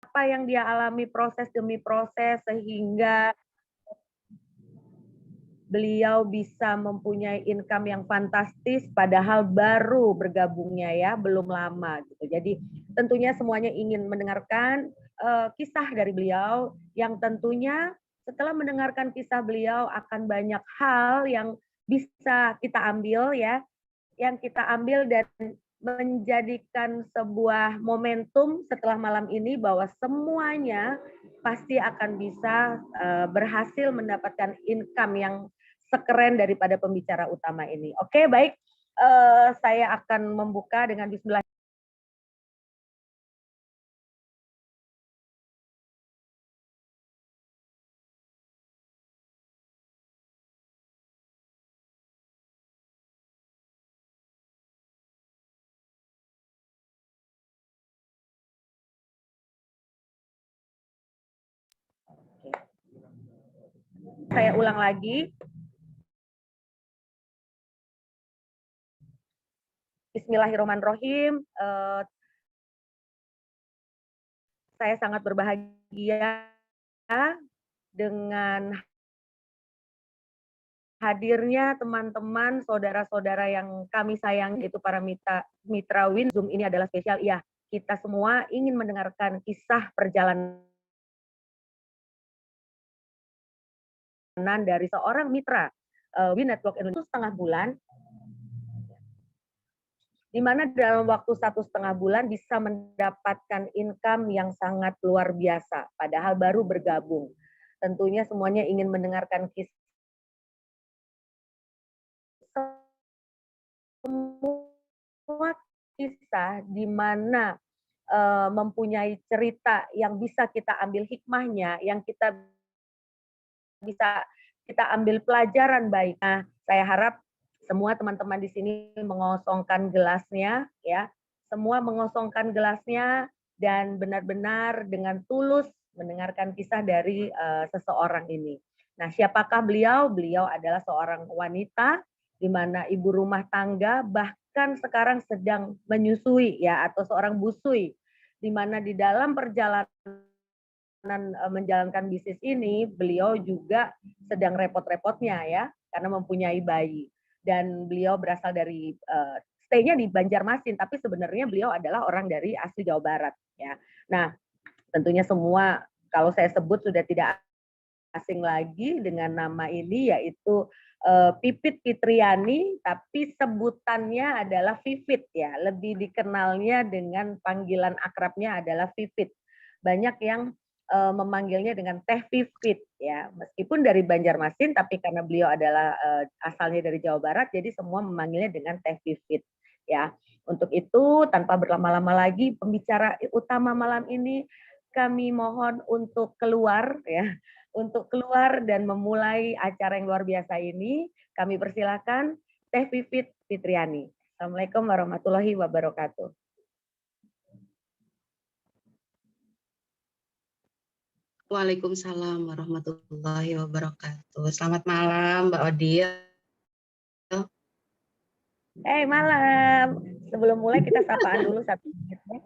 apa yang dia alami proses demi proses sehingga beliau bisa mempunyai income yang fantastis padahal baru bergabungnya ya, belum lama gitu. Jadi tentunya semuanya ingin mendengarkan kisah dari beliau yang tentunya setelah mendengarkan kisah beliau akan banyak hal yang bisa kita ambil ya, yang kita ambil dan menjadikan sebuah momentum setelah malam ini bahwa semuanya pasti akan bisa berhasil mendapatkan income yang sekeren daripada pembicara utama ini. Oke, baik. Saya akan membuka dengan bismillah. Saya ulang lagi. Bismillahirrahmanirrahim. Saya sangat berbahagia dengan hadirnya teman-teman, saudara-saudara yang kami sayang, itu para mitra Win. Zoom ini adalah spesial. Iya, kita semua ingin mendengarkan kisah perjalanan dari seorang mitra Win Network Indonesia setengah bulan, di mana dalam waktu 1,5 bulan bisa mendapatkan income yang sangat luar biasa, padahal baru bergabung. Tentunya semuanya ingin mendengarkan kisah semua kisah di mana mempunyai cerita yang bisa kita ambil hikmahnya, yang kita bisa kita ambil pelajaran baik. Nah, saya harap semua teman-teman di sini mengosongkan gelasnya, ya, semua mengosongkan gelasnya dan benar-benar dengan tulus mendengarkan kisah dari seseorang ini. Nah, siapakah beliau? Beliau adalah seorang wanita di mana ibu rumah tangga, bahkan sekarang sedang menyusui ya, atau seorang busui, di mana di dalam perjalanan menjalankan bisnis ini, beliau juga sedang repot-repotnya ya, karena mempunyai bayi. Dan beliau berasal dari stay-nya di Banjarmasin, tapi sebenarnya beliau adalah orang dari asli Jawa Barat ya. Nah, tentunya semua kalau saya sebut sudah tidak asing lagi dengan nama ini, yaitu Pipit Fitriani, tapi sebutannya adalah Vivit ya. Lebih dikenalnya dengan panggilan akrabnya adalah Vivit. Banyak yang memanggilnya dengan Teh Vivit ya. Meskipun dari Banjarmasin, tapi karena beliau adalah asalnya dari Jawa Barat, jadi semua memanggilnya dengan Teh Vivit ya. Untuk itu, tanpa berlama-lama lagi, pembicara utama malam ini kami mohon untuk keluar ya, untuk keluar dan memulai acara yang luar biasa ini. Kami persilakan Teh Vivit Fitriani. Assalamualaikum warahmatullahi wabarakatuh. Waalaikumsalam warahmatullahi wabarakatuh. Selamat malam, Mbak Odil. Malam. Sebelum mulai kita sapaan dulu 1 menit ya.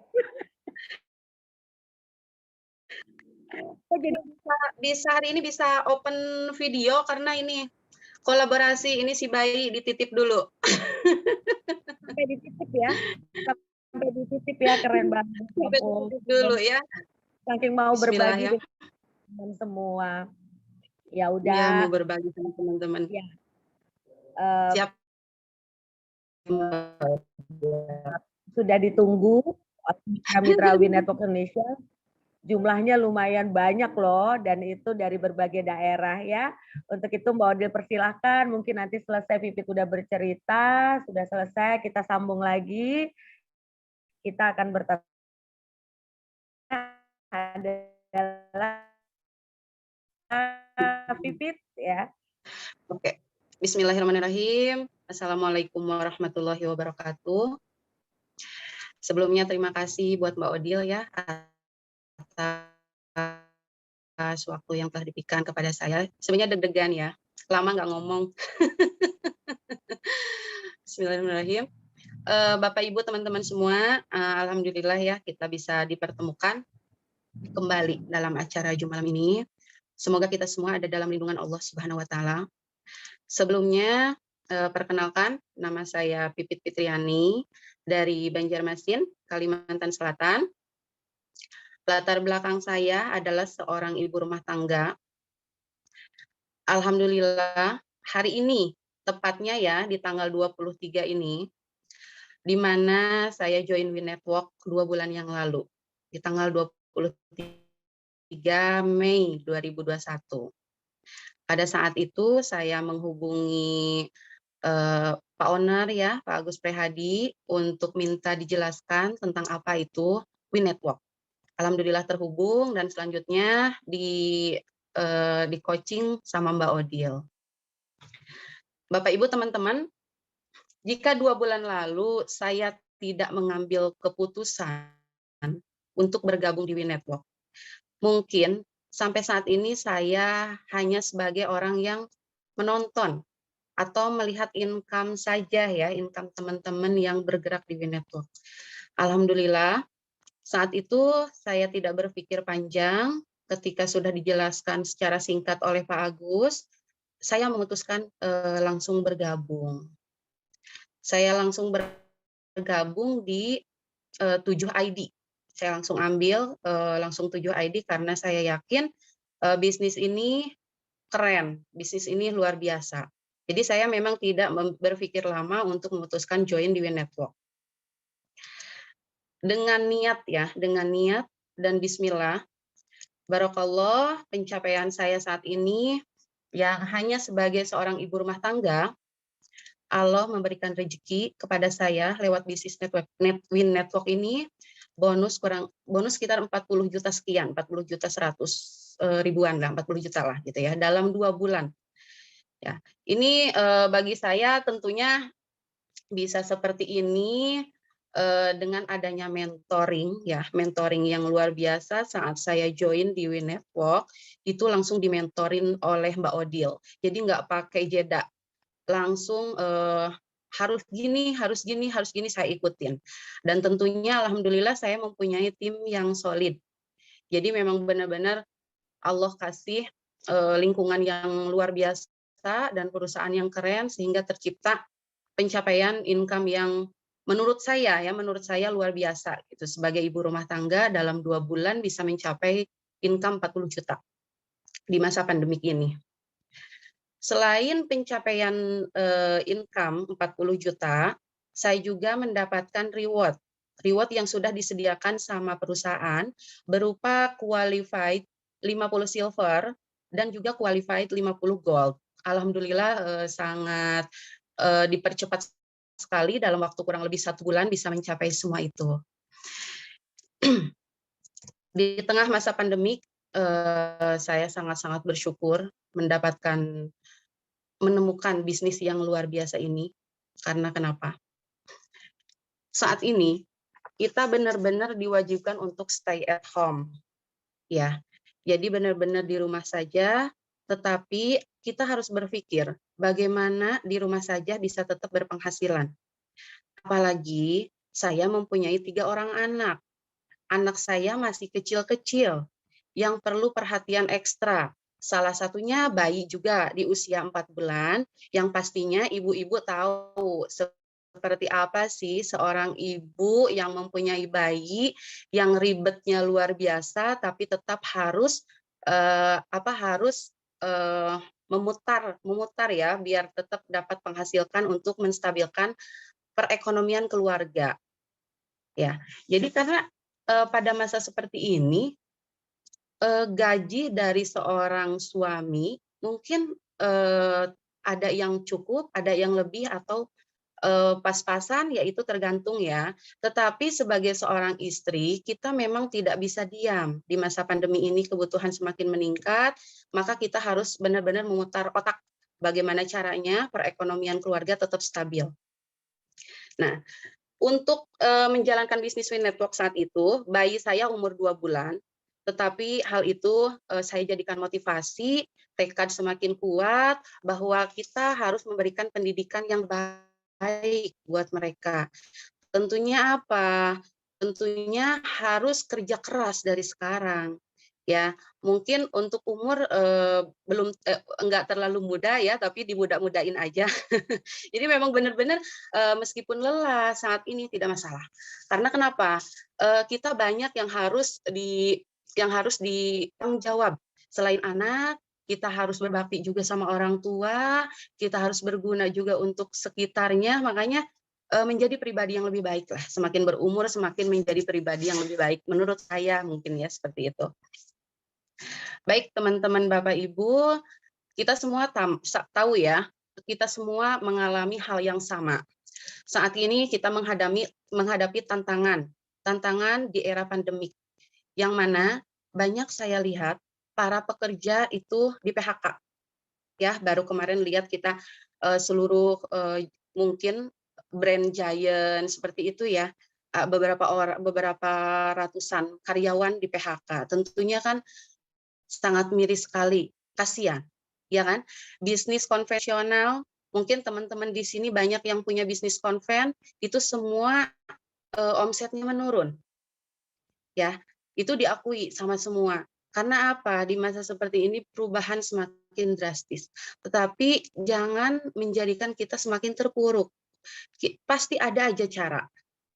Oh, jadi bisa hari ini bisa open video karena ini kolaborasi ini si bayi dititip dulu. Sampai dititip ya. Sampai dititip ya, keren banget. Sampai dititip dulu ya. Saking mau Bismillah berbagi ya. dengan semua. Ya Ya, udah. mau berbagi sama teman-teman. Ya. Siap. Sudah ditunggu mitra Win Network Indonesia. Jumlahnya lumayan banyak loh, dan itu dari berbagai daerah ya. Untuk itu Mbak Odil persilahkan, mungkin nanti selesai Pipit udah bercerita, sudah selesai kita sambung lagi. Kita akan bertanya adalah Pipit ya. Oke. Bismillahirrahmanirrahim. Assalamualaikum warahmatullahi wabarakatuh. Sebelumnya terima kasih buat Mbak Odil ya atas waktu yang telah diberikan kepada saya. Sebenarnya deg-degan ya, lama nggak ngomong. Bismillahirrahmanirrahim. Bapak Ibu teman-teman semua, alhamdulillah ya kita bisa dipertemukan kembali dalam acara Jumalam ini. Semoga kita semua ada dalam lindungan Allah Subhanahu wa taala. Sebelumnya perkenalkan, nama saya Pipit Fitriani dari Banjarmasin, Kalimantan Selatan. Latar belakang saya adalah seorang ibu rumah tangga. Alhamdulillah hari ini, tepatnya ya di tanggal 23 ini, di mana saya join We Network 2 bulan yang lalu, di tanggal 23 Mei 2021. Pada saat itu saya menghubungi Pak Owner ya, Pak Agus Prehadi, untuk minta dijelaskan tentang apa itu We Network. Alhamdulillah terhubung dan selanjutnya di coaching sama Mbak Odil. Bapak Ibu teman-teman, jika 2 bulan lalu saya tidak mengambil keputusan untuk bergabung di We Network, mungkin sampai saat ini saya hanya sebagai orang yang menonton atau melihat income saja ya, income teman-teman yang bergerak di We Network. Alhamdulillah, saat itu saya tidak berpikir panjang, ketika sudah dijelaskan secara singkat oleh Pak Agus, saya memutuskan langsung bergabung. Saya langsung bergabung di 7 ID. Saya langsung ambil langsung 7 ID karena saya yakin bisnis ini keren, bisnis ini luar biasa. Jadi saya memang tidak berpikir lama untuk memutuskan join di We Network. Dengan niat ya, dengan niat dan bismillah, barakallah, pencapaian saya saat ini yang hanya sebagai seorang ibu rumah tangga, Allah memberikan rezeki kepada saya lewat bisnis We Network ini, bonus sekitar 40 juta sekian, 40 juta 100 ribuan lah, 40 juta lah gitu ya, dalam 2 bulan. Ya, ini bagi saya tentunya bisa seperti ini dengan adanya mentoring ya, mentoring yang luar biasa saat saya join di We Network, itu langsung dimentorin oleh Mbak Odil. Jadi nggak pakai jeda, langsung harus gini, harus gini, harus gini saya ikutin. Dan tentunya alhamdulillah saya mempunyai tim yang solid. Jadi memang benar-benar Allah kasih lingkungan yang luar biasa dan perusahaan yang keren sehingga tercipta pencapaian income yang menurut saya luar biasa gitu. Sebagai ibu rumah tangga dalam 2 bulan bisa mencapai income 40 juta di masa pandemik ini. Selain pencapaian income 40 juta, saya juga mendapatkan reward yang sudah disediakan sama perusahaan berupa qualified 50 silver dan juga qualified 50 gold. Alhamdulillah sangat dipercepat sekali, dalam waktu kurang lebih 1 bulan bisa mencapai semua itu. Di tengah masa pandemik, saya sangat-sangat bersyukur menemukan bisnis yang luar biasa ini. Karena kenapa? Saat ini kita benar-benar diwajibkan untuk stay at home. Ya. Jadi benar-benar di rumah saja, tetapi kita harus berpikir bagaimana di rumah saja bisa tetap berpenghasilan. Apalagi saya mempunyai 3 orang anak. Anak saya masih kecil-kecil yang perlu perhatian ekstra. Salah satunya bayi juga di usia 4 bulan, yang pastinya ibu-ibu tahu seperti apa sih seorang ibu yang mempunyai bayi yang ribetnya luar biasa, tapi tetap harus memutar ya, biar tetap dapat menghasilkan untuk menstabilkan perekonomian keluarga. Ya, jadi karena pada masa seperti ini gaji dari seorang suami mungkin ada yang cukup, ada yang lebih atau pas-pasan, yaitu tergantung ya. Tetapi sebagai seorang istri, kita memang tidak bisa diam. Di masa pandemi ini kebutuhan semakin meningkat, maka kita harus benar-benar memutar otak bagaimana caranya perekonomian keluarga tetap stabil. Nah, untuk menjalankan bisnis We Network saat itu, bayi saya umur 2 bulan, tetapi hal itu saya jadikan motivasi, tekad semakin kuat bahwa kita harus memberikan pendidikan yang baik buat mereka. Tentunya apa? tentunya harus kerja keras dari sekarang. Ya, mungkin untuk umur belum enggak terlalu muda ya, tapi dimuda-mudain aja. Jadi memang benar-benar meskipun lelah saat ini tidak masalah. Karena kenapa? Kita banyak yang harus ditanggung jawab. Selain anak, kita harus berbakti juga sama orang tua, kita harus berguna juga untuk sekitarnya, makanya menjadi pribadi yang lebih baik lah. Semakin berumur, semakin menjadi pribadi yang lebih baik. Menurut saya mungkin ya seperti itu. Baik teman-teman Bapak Ibu, kita semua tahu ya, kita semua mengalami hal yang sama. Saat ini kita menghadapi tantangan di era pandemik, yang mana banyak saya lihat para pekerja itu di PHK. Ya, baru kemarin lihat kita seluruh mungkin brand giant seperti itu ya, beberapa ratusan karyawan di PHK. Tentunya kan sangat miris sekali, kasihan, ya kan? Bisnis konvensional, mungkin teman-teman di sini banyak yang punya bisnis konven, itu semua omsetnya menurun, ya. Itu diakui sama semua. Karena apa? Di masa seperti ini perubahan semakin drastis. Tetapi jangan menjadikan kita semakin terpuruk. Pasti ada aja cara.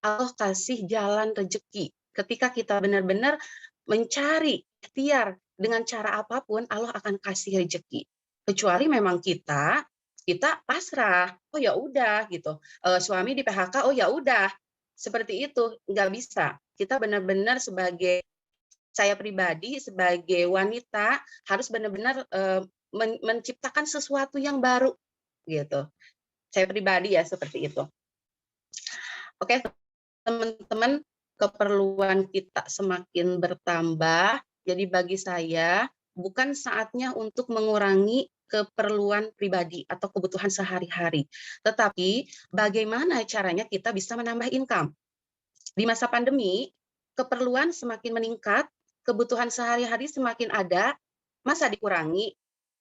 Allah kasih jalan rezeki. Ketika kita benar-benar mencari ikhtiar dengan cara apapun, Allah akan kasih rezeki. Kecuali memang kita pasrah. Oh ya udah gitu. Suami di PHK, oh ya udah. Seperti itu, nggak bisa. Kita benar-benar saya pribadi sebagai wanita harus benar-benar menciptakan sesuatu yang baru gitu. Saya pribadi ya seperti itu. Oke, teman-teman, keperluan kita semakin bertambah. Jadi bagi saya, bukan saatnya untuk mengurangi keperluan pribadi atau kebutuhan sehari-hari. Tetapi bagaimana caranya kita bisa menambah income. Di masa pandemi, keperluan semakin meningkat, kebutuhan sehari-hari semakin ada, masa dikurangi?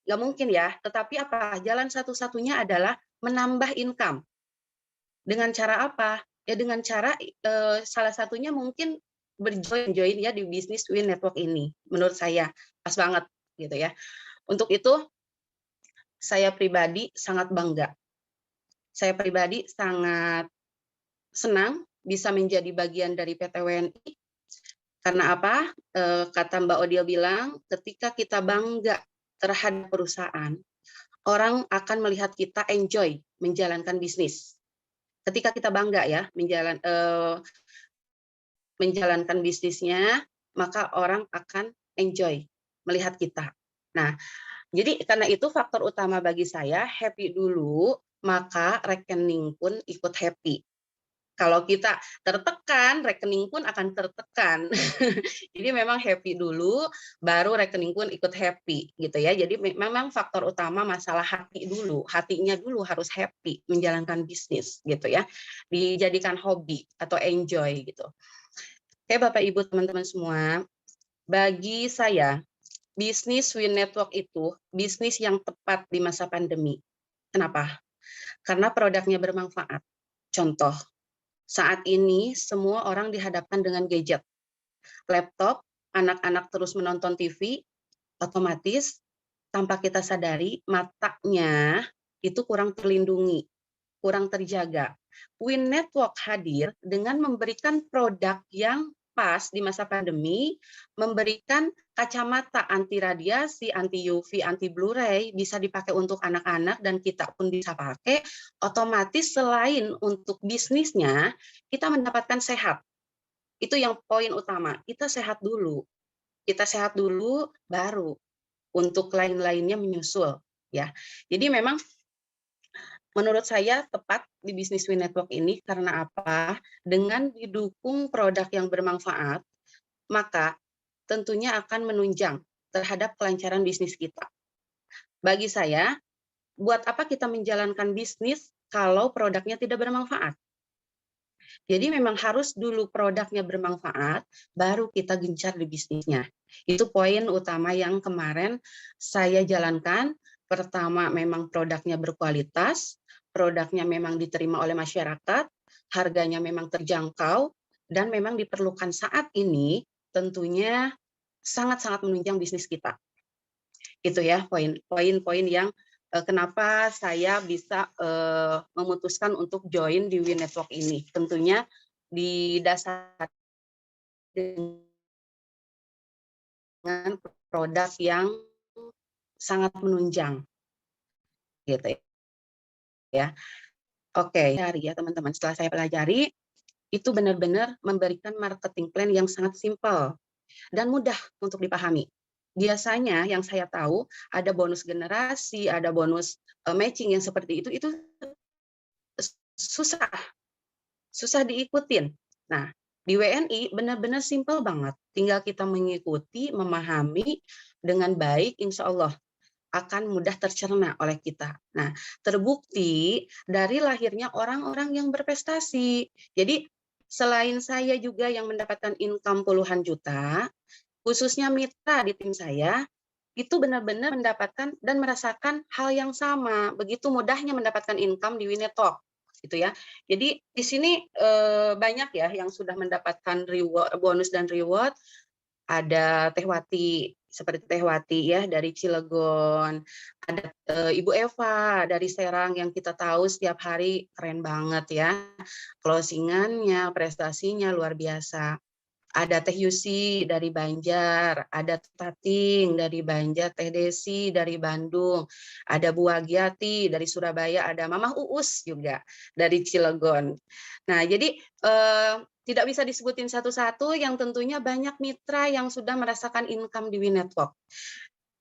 Nggak mungkin ya, tetapi apa? Jalan satu-satunya adalah menambah income. Dengan cara apa? Ya dengan cara salah satunya mungkin berjoin ya di bisnis Win Network ini. Menurut saya pas banget gitu ya. Untuk itu saya pribadi sangat bangga. Saya pribadi sangat senang bisa menjadi bagian dari PT WNI. Karena apa? Kata Mbak Odil bilang, ketika kita bangga terhadap perusahaan, orang akan melihat kita enjoy menjalankan bisnis. Ketika kita bangga ya menjalankan bisnisnya, maka orang akan enjoy melihat kita. Nah, jadi karena itu faktor utama bagi saya, happy dulu, maka rekening pun ikut happy. Kalau kita tertekan, rekening pun akan tertekan. Jadi memang happy dulu, baru rekening pun ikut happy gitu ya. Jadi memang faktor utama masalah hati dulu, hatinya dulu harus happy menjalankan bisnis gitu ya. Dijadikan hobi atau enjoy gitu. Oke Bapak Ibu teman-teman semua, bagi saya bisnis Win Network itu bisnis yang tepat di masa pandemi. Kenapa? Karena produknya bermanfaat. Contoh, saat ini semua orang dihadapkan dengan gadget. Laptop, anak-anak terus menonton TV, otomatis tanpa kita sadari matanya itu kurang terlindungi, kurang terjaga. Win Network hadir dengan memberikan produk yang pas di masa pandemi, memberikan kacamata anti radiasi, anti UV, anti Blu-ray, bisa dipakai untuk anak-anak dan kita pun bisa pakai. Otomatis selain untuk bisnisnya, kita mendapatkan sehat. Itu yang poin utama, kita sehat dulu. Kita sehat dulu, baru untuk lain-lainnya menyusul. Ya, jadi memang menurut saya tepat di bisnis Win Network ini karena apa? Dengan didukung produk yang bermanfaat, maka tentunya akan menunjang terhadap kelancaran bisnis kita. Bagi saya, buat apa kita menjalankan bisnis kalau produknya tidak bermanfaat? Jadi memang harus dulu produknya bermanfaat, baru kita gencar di bisnisnya. Itu poin utama yang kemarin saya jalankan. Pertama, memang produknya berkualitas, produknya memang diterima oleh masyarakat, harganya memang terjangkau, dan memang diperlukan saat ini, tentunya sangat-sangat menunjang bisnis kita. Itu ya poin-poin yang kenapa saya bisa memutuskan untuk join di Win Network ini. Tentunya didasari dengan produk yang sangat menunjang, gitu ya. Oke, cari ya teman-teman. Setelah saya pelajari, itu benar-benar memberikan marketing plan yang sangat simpel dan mudah untuk dipahami. Biasanya yang saya tahu ada bonus generasi, ada bonus matching yang seperti itu susah diikutin. Nah, di WNI benar-benar simpel banget. Tinggal kita mengikuti, memahami dengan baik, insya Allah akan mudah tercerna oleh kita. Nah, terbukti dari lahirnya orang-orang yang berprestasi. Jadi, selain saya juga yang mendapatkan income puluhan juta, khususnya mitra di tim saya, itu benar-benar mendapatkan dan merasakan hal yang sama. Begitu mudahnya mendapatkan income di Winetalk, gitu ya. Jadi di sini banyak ya yang sudah mendapatkan reward, bonus dan reward. Ada Teh Wati, seperti Teh Wati ya dari Cilegon, ada Ibu Eva dari Serang yang kita tahu setiap hari keren banget ya, closingannya, prestasinya luar biasa. Ada Teh Yusi dari Banjar, ada Tating dari Banjar, Teh Desi dari Bandung, ada Bu Agiati dari Surabaya, ada Mamah Uus juga dari Cilegon. Nah, jadi tidak bisa disebutin satu-satu, yang tentunya banyak mitra yang sudah merasakan income di Winetwork.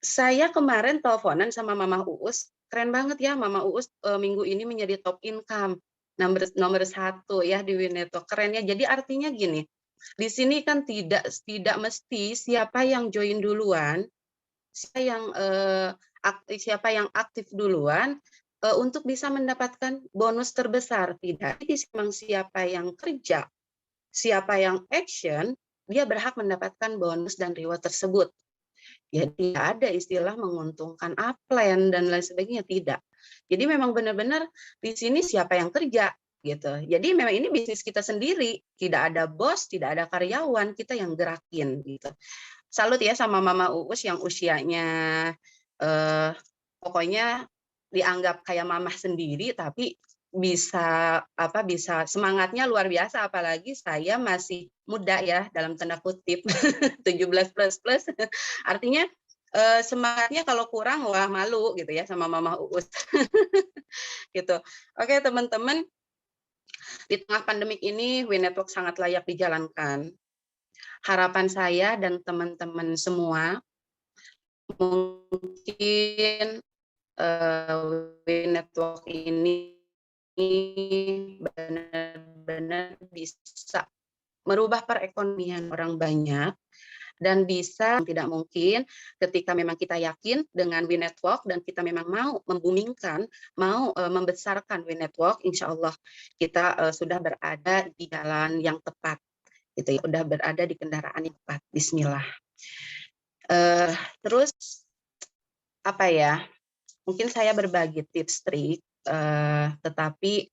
Saya kemarin teleponan sama Mamah Uus, keren banget ya Mama Uus minggu ini menjadi top income, nomor 1 ya di Winetwork, keren ya. Jadi artinya gini, di sini kan tidak mesti siapa yang join duluan, siapa yang aktif duluan untuk bisa mendapatkan bonus terbesar, tidak. Jadi memang siapa yang kerja, siapa yang action, dia berhak mendapatkan bonus dan reward tersebut. Jadi tidak ada istilah menguntungkan upline dan lain sebagainya, tidak. Jadi memang benar-benar di sini siapa yang kerja gitu. Jadi memang ini bisnis kita sendiri, tidak ada bos, tidak ada karyawan, kita yang gerakin gitu. Salut ya sama Mama Uus yang usianya pokoknya dianggap kayak mamah sendiri, tapi bisa semangatnya luar biasa, apalagi saya masih muda ya dalam tanda kutip 17 plus artinya semangatnya kalau kurang wah malu gitu ya sama Mama Uus gitu. Oke teman-teman, di tengah pandemik ini Winetwork sangat layak dijalankan. Harapan saya dan teman-teman semua, mungkin Winetwork ini benar-benar bisa merubah perekonomian orang banyak, dan bisa tidak mungkin ketika memang kita yakin dengan Winetwork dan kita memang mau membumingkan, mau membesarkan Winetwork, insya Allah kita sudah berada di jalan yang tepat, gitu ya, sudah berada di kendaraan yang tepat. Bismillah. Terus apa ya? Mungkin saya berbagi tips trik, tetapi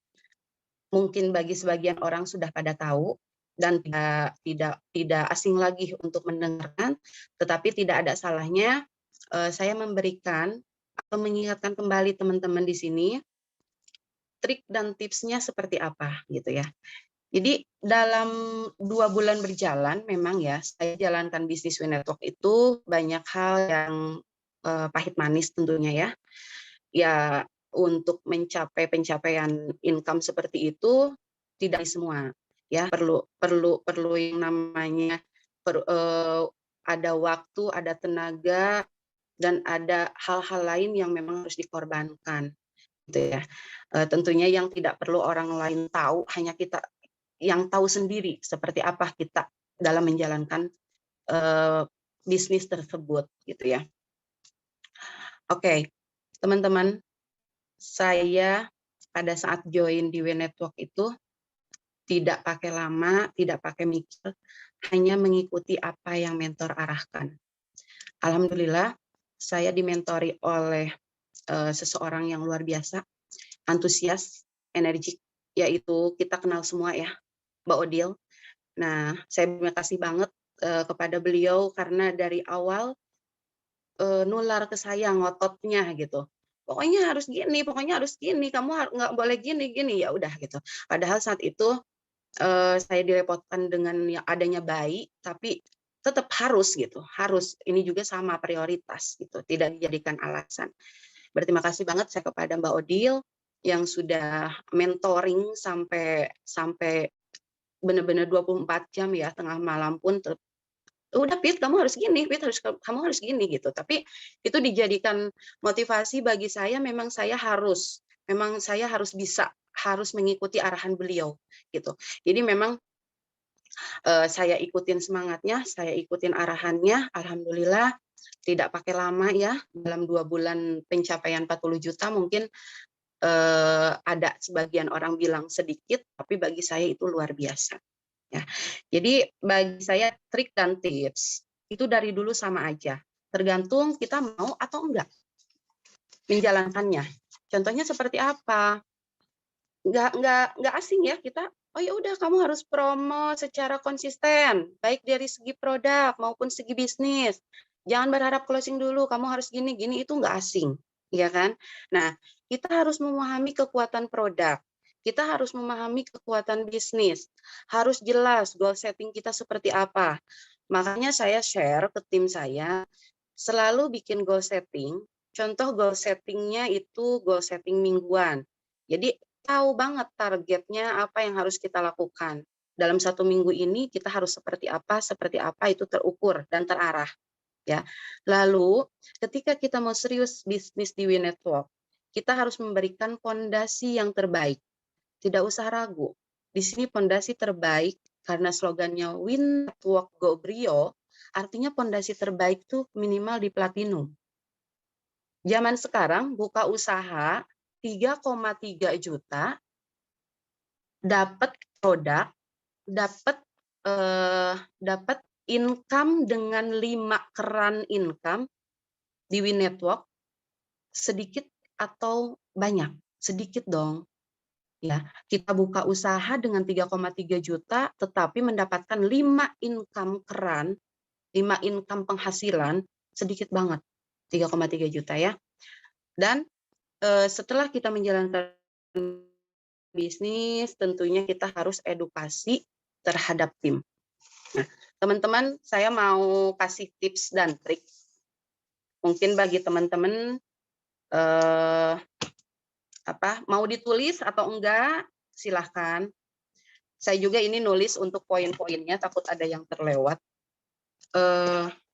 mungkin bagi sebagian orang sudah pada tahu dan tidak asing lagi untuk mendengarkan, tetapi tidak ada salahnya saya memberikan atau mengingatkan kembali teman-teman di sini trik dan tipsnya seperti apa gitu ya. Jadi dalam 2 bulan berjalan memang ya saya jalankan bisnis Winetwork itu banyak hal yang pahit manis tentunya ya. Ya untuk mencapai pencapaian income seperti itu tidak semua ya, perlu yang namanya ada waktu, ada tenaga, dan ada hal-hal lain yang memang harus dikorbankan gitu ya. Tentunya yang tidak perlu orang lain tahu, hanya kita yang tahu sendiri seperti apa kita dalam menjalankan bisnis tersebut gitu ya. Oke, teman-teman, saya pada saat join di Winetwork itu tidak pakai lama, tidak pakai mikir, hanya mengikuti apa yang mentor arahkan. Alhamdulillah, saya dimentori oleh seseorang yang luar biasa, antusias, energik, yaitu kita kenal semua ya, Mbak Odil. Nah, saya berterima kasih banget kepada beliau karena dari awal nular ke saya ngototnya gitu. Pokoknya harus gini, kamu nggak boleh gini gini, ya udah gitu. Padahal saat itu saya direpotkan dengan yang adanya bayi, tapi tetap harus gitu, harus. Ini juga sama prioritas gitu, tidak dijadikan alasan. Berterima kasih banget saya kepada Mbak Odil yang sudah mentoring sampai sampai benar-benar 24 jam ya, tengah malam pun udah Pit, kamu harus gini, Pit kamu harus gini gitu. Tapi itu dijadikan motivasi bagi saya, memang saya harus bisa, harus mengikuti arahan beliau gitu. Jadi memang saya ikutin semangatnya, saya ikutin arahannya, alhamdulillah tidak pakai lama ya, dalam 2 bulan pencapaian 40 juta mungkin ada sebagian orang bilang sedikit, tapi bagi saya itu luar biasa. Ya. Jadi bagi saya trik dan tips itu dari dulu sama aja, tergantung kita mau atau enggak menjalankannya. Contohnya seperti apa? Nggak asing ya kita. Oh ya udah, kamu harus promo secara konsisten, baik dari segi produk maupun segi bisnis. Jangan berharap closing dulu, kamu harus gini-gini, itu nggak asing, ya kan? Nah, kita harus memahami kekuatan produk. Kita harus memahami kekuatan bisnis. Harus jelas goal setting kita seperti apa. Makanya saya share ke tim saya, selalu bikin goal setting. Contoh goal settingnya itu goal setting mingguan. Jadi tahu banget targetnya apa yang harus kita lakukan. Dalam 1 minggu ini kita harus seperti apa itu terukur dan terarah. Ya. Lalu ketika kita mau serius bisnis di We Network, kita harus memberikan fondasi yang terbaik. Tidak usah ragu. Di sini fondasi terbaik karena slogannya We Network Go Brio, artinya fondasi terbaik tuh minimal di platinum. Zaman sekarang buka usaha 3,3 juta, dapat produk, dapat income dengan 5 keran income di We Network, sedikit atau banyak? Sedikit dong. Ya, kita buka usaha dengan 3,3 juta, tetapi mendapatkan 5 income keran, 5 income penghasilan, sedikit banget, 3,3 juta ya. Dan setelah kita menjalankan bisnis, tentunya kita harus edukasi terhadap tim. Nah, teman-teman, saya mau kasih tips dan trik. Mungkin bagi teman-teman mau ditulis atau enggak, silahkan. Saya juga ini nulis untuk poin-poinnya, takut ada yang terlewat.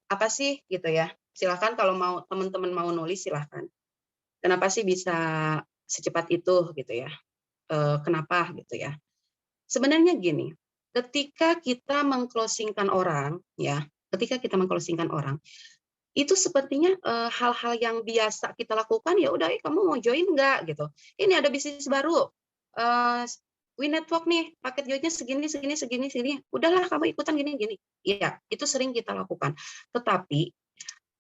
Apa sih gitu ya? Silahkan kalau mau teman-teman mau nulis silahkan. Kenapa sih bisa secepat itu gitu ya? Kenapa gitu ya? Sebenarnya gini, ketika kita mengclosingkan orang ya, itu sepertinya hal-hal yang biasa kita lakukan, ya udah kamu mau join nggak gitu. Ini ada bisnis baru, We Network nih, paket joinnya segini. Udahlah kamu ikutan gini. Iya, itu sering kita lakukan. Tetapi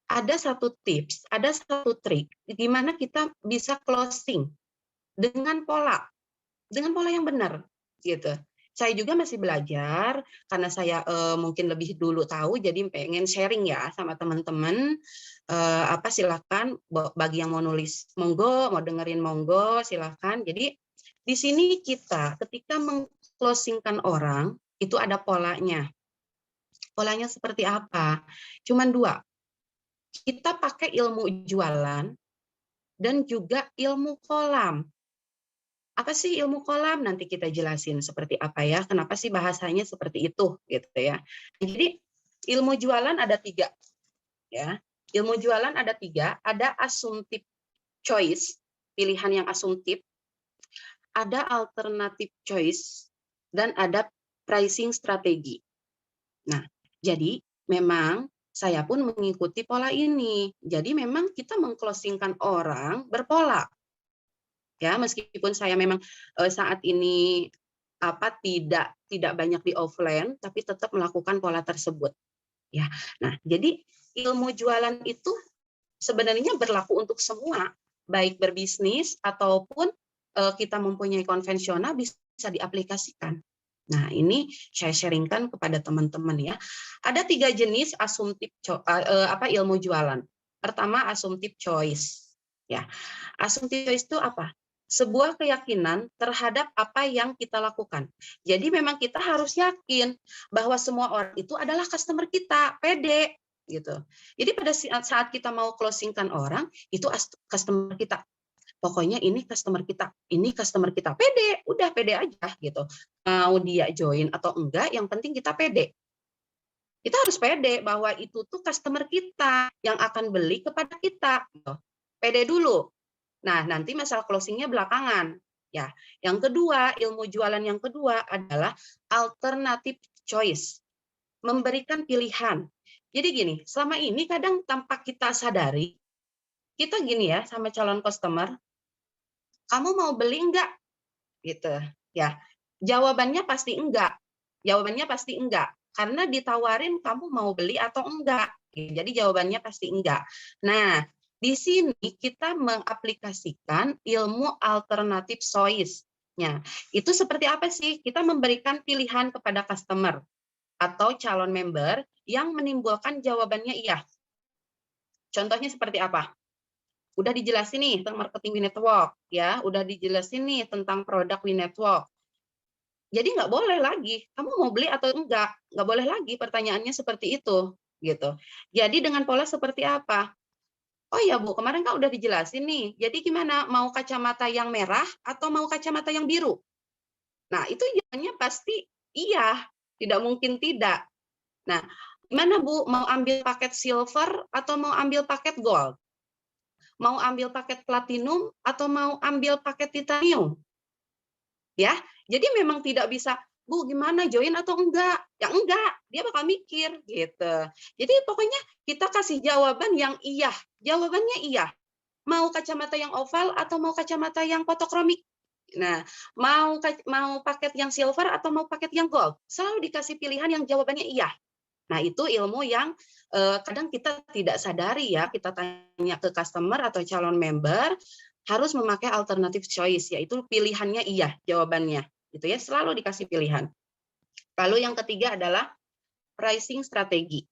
ada satu tips, ada satu trik gimana kita bisa closing dengan pola yang benar gitu. Saya juga masih belajar karena saya mungkin lebih dulu tahu, jadi pengen sharing ya sama teman-teman. Silakan bagi yang mau nulis monggo, mau dengerin monggo silakan. Jadi di sini kita ketika mengclosingkan orang itu ada polanya. Polanya seperti apa? Cuman 2. Kita pakai ilmu jualan dan juga ilmu kolam. Apa sih ilmu kolam? Nanti kita jelasin seperti apa ya, kenapa sih bahasanya seperti itu gitu ya. Jadi ilmu jualan ada 3 ya. Ilmu jualan ada 3, ada assumptive choice, pilihan yang asumtif, ada alternative choice, dan ada pricing strategi. Nah, jadi memang saya pun mengikuti pola ini. Jadi memang kita mengclosingkan orang berpola. Ya, meskipun saya memang saat ini tidak banyak di offline, tapi tetap melakukan pola tersebut. Ya, nah jadi ilmu jualan itu sebenarnya berlaku untuk semua, baik berbisnis ataupun kita mempunyai konvensional bisa diaplikasikan. Nah, ini saya sharingkan kepada teman-teman ya. Ada 3 jenis asumtif ilmu jualan. Pertama, assumptive choice. Ya, assumptive choice itu apa? Sebuah keyakinan terhadap apa yang kita lakukan. Jadi memang kita harus yakin bahwa semua orang itu adalah customer kita, pede gitu. Jadi pada saat kita mau closingkan orang, itu customer kita. Pokoknya ini customer kita, pede, udah pede aja gitu. Mau dia join atau enggak, yang penting kita pede. Kita harus pede bahwa itu tuh customer kita yang akan beli kepada kita. Gitu. Pede dulu. Nah, nanti masalah closingnya belakangan. Ya, yang kedua, ilmu jualan yang kedua adalah alternative choice, memberikan pilihan. Jadi gini, selama ini kadang tanpa kita sadari, kita gini ya sama calon customer, kamu mau beli enggak? Gitu. Ya. Jawabannya pasti enggak. Jawabannya pasti enggak. Karena ditawarin kamu mau beli atau enggak. Jadi jawabannya pasti enggak. Nah, di sini kita mengaplikasikan ilmu alternatif choice. Nah, itu seperti apa sih? Kita memberikan pilihan kepada customer atau calon member yang menimbulkan jawabannya iya. Contohnya seperti apa? Udah dijelasin nih tentang marketing We Network, ya, udah dijelasin nih tentang produk We Network. Jadi nggak boleh lagi, kamu mau beli atau enggak? Nggak boleh lagi pertanyaannya seperti itu, gitu. Jadi dengan pola seperti apa? Oh ya Bu, kemarin kan udah dijelasin nih. Jadi gimana? Mau kacamata yang merah atau mau kacamata yang biru? Nah itu jawabannya pasti iya, tidak mungkin tidak. Nah, gimana Bu? Mau ambil paket silver atau mau ambil paket gold? Mau ambil paket platinum atau mau ambil paket titanium? Ya, jadi memang tidak bisa, Bu, gimana join atau enggak? Ya enggak, dia bakal mikir gitu. Jadi pokoknya kita kasih jawaban yang iya. Jawabannya iya. Mau kacamata yang oval atau mau kacamata yang fotokromik? Nah, mau paket yang silver atau mau paket yang gold? Selalu dikasih pilihan yang jawabannya iya. Nah, itu ilmu yang kadang kita tidak sadari ya, kita tanya ke customer atau calon member, harus memakai alternative choice, yaitu pilihannya iya jawabannya. Gitu ya, selalu dikasih pilihan. Lalu yang ketiga adalah pricing strategi.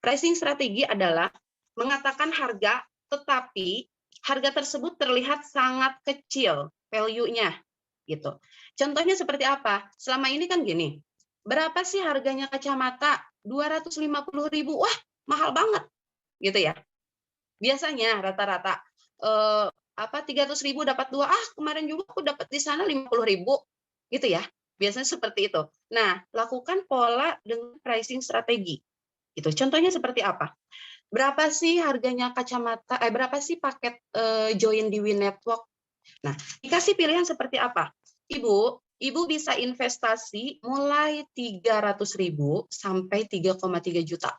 Pricing strategi adalah mengatakan harga, tetapi harga tersebut terlihat sangat kecil value-nya. Gitu. Contohnya seperti apa? Selama ini kan gini, berapa sih harganya kacamata? 250.000. Wah, mahal banget. Gitu ya. Biasanya rata-rata 300.000 dapat 2. Kemarin juga aku dapat di sana 50.000. Gitu ya. Biasanya seperti itu. Nah, lakukan pola dengan pricing strategi. Gitu. Contohnya seperti apa? Berapa sih harganya kacamata? Berapa sih paket join di We Network? Nah, dikasih pilihan seperti apa? Ibu bisa investasi mulai 300.000 sampai 3,3 juta.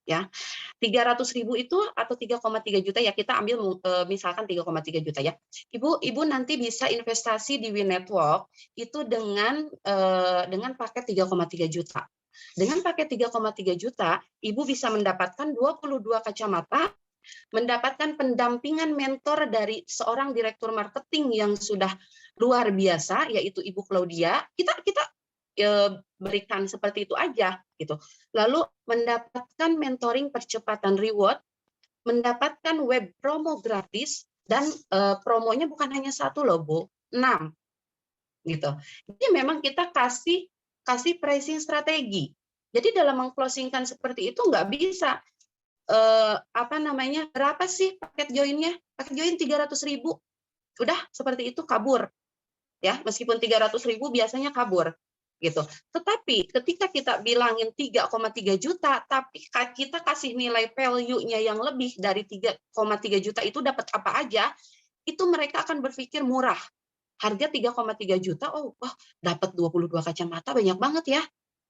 Ya, 300.000 itu atau 3,3 juta ya, kita ambil misalkan 3,3 juta ya. Ibu nanti bisa investasi di We Network itu dengan paket 3,3 juta. Dengan paket 3,3 juta, Ibu bisa mendapatkan 22 kacamata, mendapatkan pendampingan mentor dari seorang direktur marketing yang sudah luar biasa, yaitu Ibu Claudia. Kita berikan seperti itu aja gitu. Lalu mendapatkan mentoring percepatan reward, mendapatkan web promo gratis, dan promonya bukan hanya 1 loh Bu, 6 gitu. Jadi memang kita kasih pricing strategi. Jadi dalam mengclosingkan seperti itu nggak bisa berapa sih paket joinnya? Paket join 300.000. Udah seperti itu kabur. Ya, meskipun 300.000 biasanya kabur gitu. Tetapi ketika kita bilangin 3,3 juta, tapi kita kasih nilai value-nya yang lebih dari 3,3 juta itu dapat apa aja, itu mereka akan berpikir murah. Harga 3,3 juta, wah dapat 22 kacamata, banyak banget ya.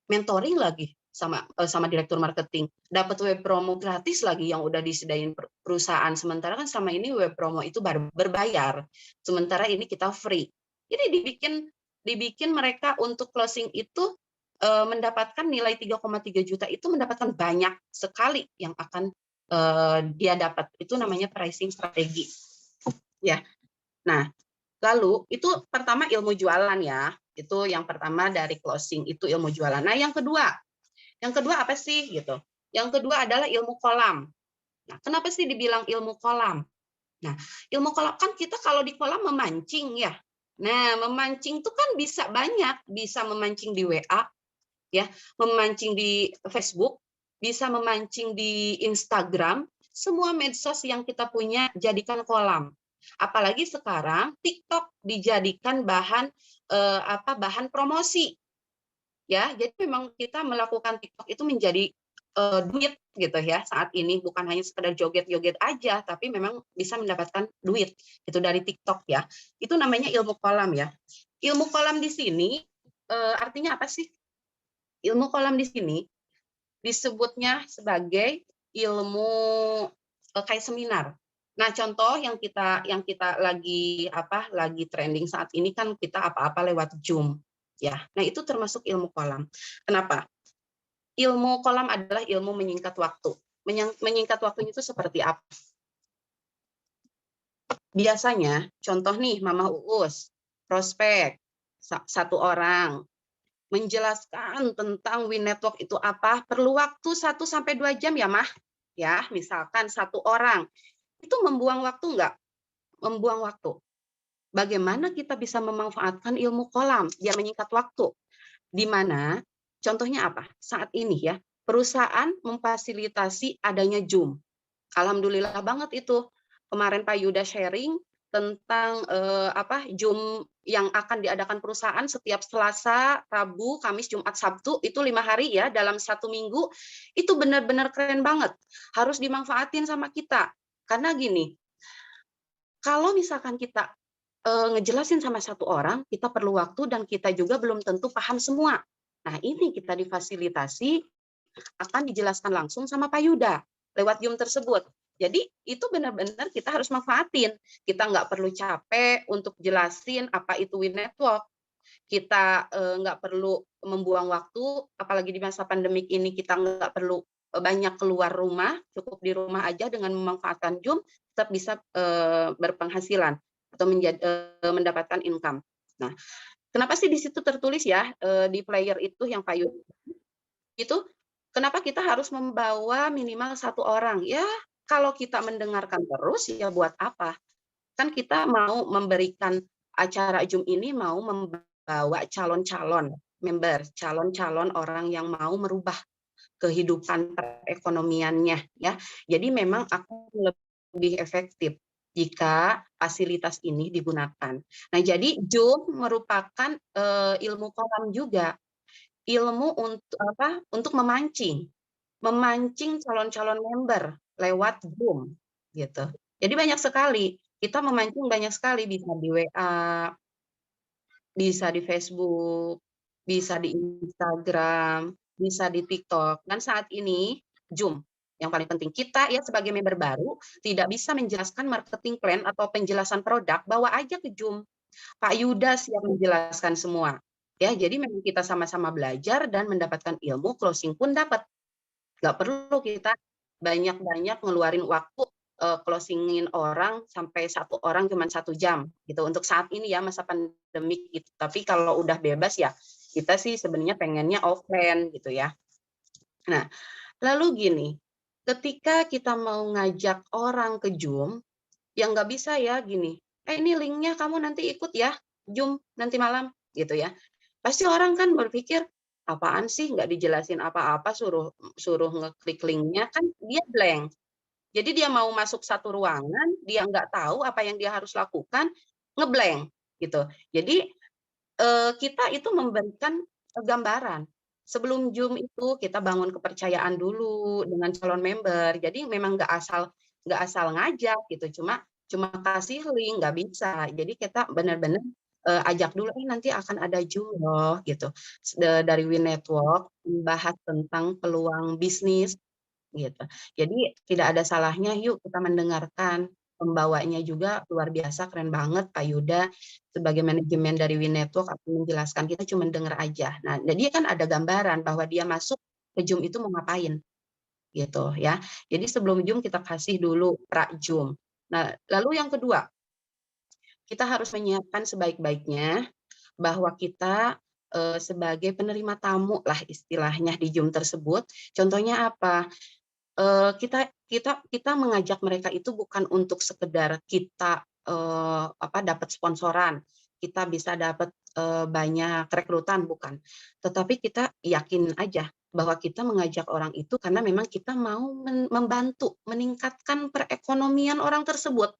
Mentoring lagi sama direktur marketing, dapat web promo gratis lagi yang udah disediain perusahaan. Sementara kan sama ini web promo itu berbayar, sementara ini kita free. Jadi dibikin mereka untuk closing itu mendapatkan nilai 3,3 juta itu mendapatkan banyak sekali yang akan dia dapat. Itu namanya pricing strategi. Ya. Nah, Lalu itu pertama ilmu jualan ya. Itu yang pertama dari closing itu ilmu jualan. Nah, yang kedua apa sih gitu? Yang kedua adalah ilmu kolam. Nah, kenapa sih dibilang ilmu kolam? Nah, ilmu kolam kan kita kalau di kolam memancing ya. Nah, memancing itu kan bisa banyak, bisa memancing di WA ya, memancing di Facebook, bisa memancing di Instagram, semua medsos yang kita punya jadikan kolam. Apalagi sekarang TikTok dijadikan bahan bahan promosi ya. Jadi memang kita melakukan TikTok itu menjadi duit gitu ya saat ini, bukan hanya sekedar joget-joget aja, tapi memang bisa mendapatkan duit itu dari TikTok ya. Itu namanya ilmu kolam ya. Ilmu kolam di sini artinya apa sih? Ilmu kolam di sini disebutnya sebagai ilmu kayak seminar. Nah, contoh yang kita lagi trending saat ini kan kita apa-apa lewat Zoom ya. Nah, itu termasuk ilmu kolam. Kenapa? Ilmu kolam adalah ilmu menyingkat waktu. Menyingkat waktunya itu seperti apa? Biasanya, contoh nih, Mama Uus, prospek, satu orang, menjelaskan tentang WeNetwork itu apa, perlu waktu 1-2 jam ya, Mah. Ya, misalkan satu orang. Itu membuang waktu enggak? Membuang waktu. Bagaimana kita bisa memanfaatkan ilmu kolam biar menyingkat waktu? Di mana contohnya apa? Saat ini ya, perusahaan memfasilitasi adanya Zoom. Alhamdulillah banget itu. Kemarin Pak Yuda sharing tentang Zoom yang akan diadakan perusahaan setiap Selasa, Rabu, Kamis, Jumat, Sabtu, itu 5 hari ya dalam 1 minggu. Itu benar-benar keren banget. Harus dimanfaatin sama kita. Karena gini, kalau misalkan kita ngejelasin sama satu orang, kita perlu waktu dan kita juga belum tentu paham semua. Nah, ini kita difasilitasi akan dijelaskan langsung sama Pak Yuda lewat Zoom tersebut. Jadi itu benar-benar kita harus manfaatin. Kita nggak perlu capek untuk jelasin apa itu WeNetwork. Kita nggak perlu membuang waktu, apalagi di masa pandemik ini kita nggak perlu banyak keluar rumah, cukup di rumah aja dengan memanfaatkan Zoom, tetap bisa berpenghasilan atau mendapatkan income. Nah, kenapa sih di situ tertulis ya di player itu yang Pak Yuda itu, kenapa kita harus membawa minimal satu orang? Ya, kalau kita mendengarkan terus, ya buat apa? Kan kita mau memberikan acara Zoom ini mau membawa calon-calon member, calon-calon orang yang mau merubah kehidupan perekonomiannya, ya. Jadi memang akan lebih efektif jika fasilitas ini digunakan. Nah, jadi Zoom merupakan ilmu kolam juga. Ilmu untuk memancing calon-calon member lewat Zoom, gitu. Jadi banyak sekali, kita memancing banyak sekali, bisa di WA, bisa di Facebook, bisa di Instagram, bisa di TikTok, dan saat ini Zoom yang paling penting. Kita ya sebagai member baru tidak bisa menjelaskan marketing plan atau penjelasan produk, bawa aja ke Zoom. Pak Yuda siap menjelaskan semua. Ya, jadi memang kita sama-sama belajar dan mendapatkan ilmu, closing pun dapat. Nggak perlu kita banyak-banyak ngeluarin waktu closingin orang sampai satu orang cuma 1 jam gitu untuk saat ini ya masa pandemik gitu. Tapi kalau udah bebas ya kita sih sebenarnya pengennya offline gitu ya. Nah, lalu gini, ketika kita mau ngajak orang ke Zoom, yang nggak bisa ya gini, ini linknya kamu nanti ikut ya, Zoom nanti malam, gitu ya. Pasti orang kan berpikir, apaan sih nggak dijelasin apa-apa, suruh ngeklik linknya, kan dia blank. Jadi dia mau masuk satu ruangan, dia nggak tahu apa yang dia harus lakukan, ngeblank gitu. Jadi kita itu memberikan gambaran. Sebelum Zoom itu kita bangun kepercayaan dulu dengan calon member. Jadi memang nggak asal ngajak gitu, cuma kasih link nggak bisa. Jadi kita benar-benar ajak dulu, nanti akan ada Zoom loh gitu. Dari WeNetwork membahas tentang peluang bisnis gitu. Jadi tidak ada salahnya yuk kita mendengarkan. Pembawanya juga luar biasa, keren banget Pak Yuda sebagai manajemen dari WeNetwork akan menjelaskan, kita cuma dengar aja. Nah, jadi kan ada gambaran bahwa dia masuk ke Zoom itu mau ngapain gitu ya. Jadi sebelum Zoom kita kasih dulu pra Zoom. Nah, lalu yang kedua, kita harus menyiapkan sebaik-baiknya bahwa kita, sebagai penerima tamu lah istilahnya di Zoom tersebut. Contohnya apa? Kita mengajak mereka itu bukan untuk sekedar kita, dapat sponsoran, kita bisa dapat, banyak rekrutan, bukan. Tetapi kita yakin aja bahwa kita mengajak orang itu karena memang kita mau membantu meningkatkan perekonomian orang tersebut,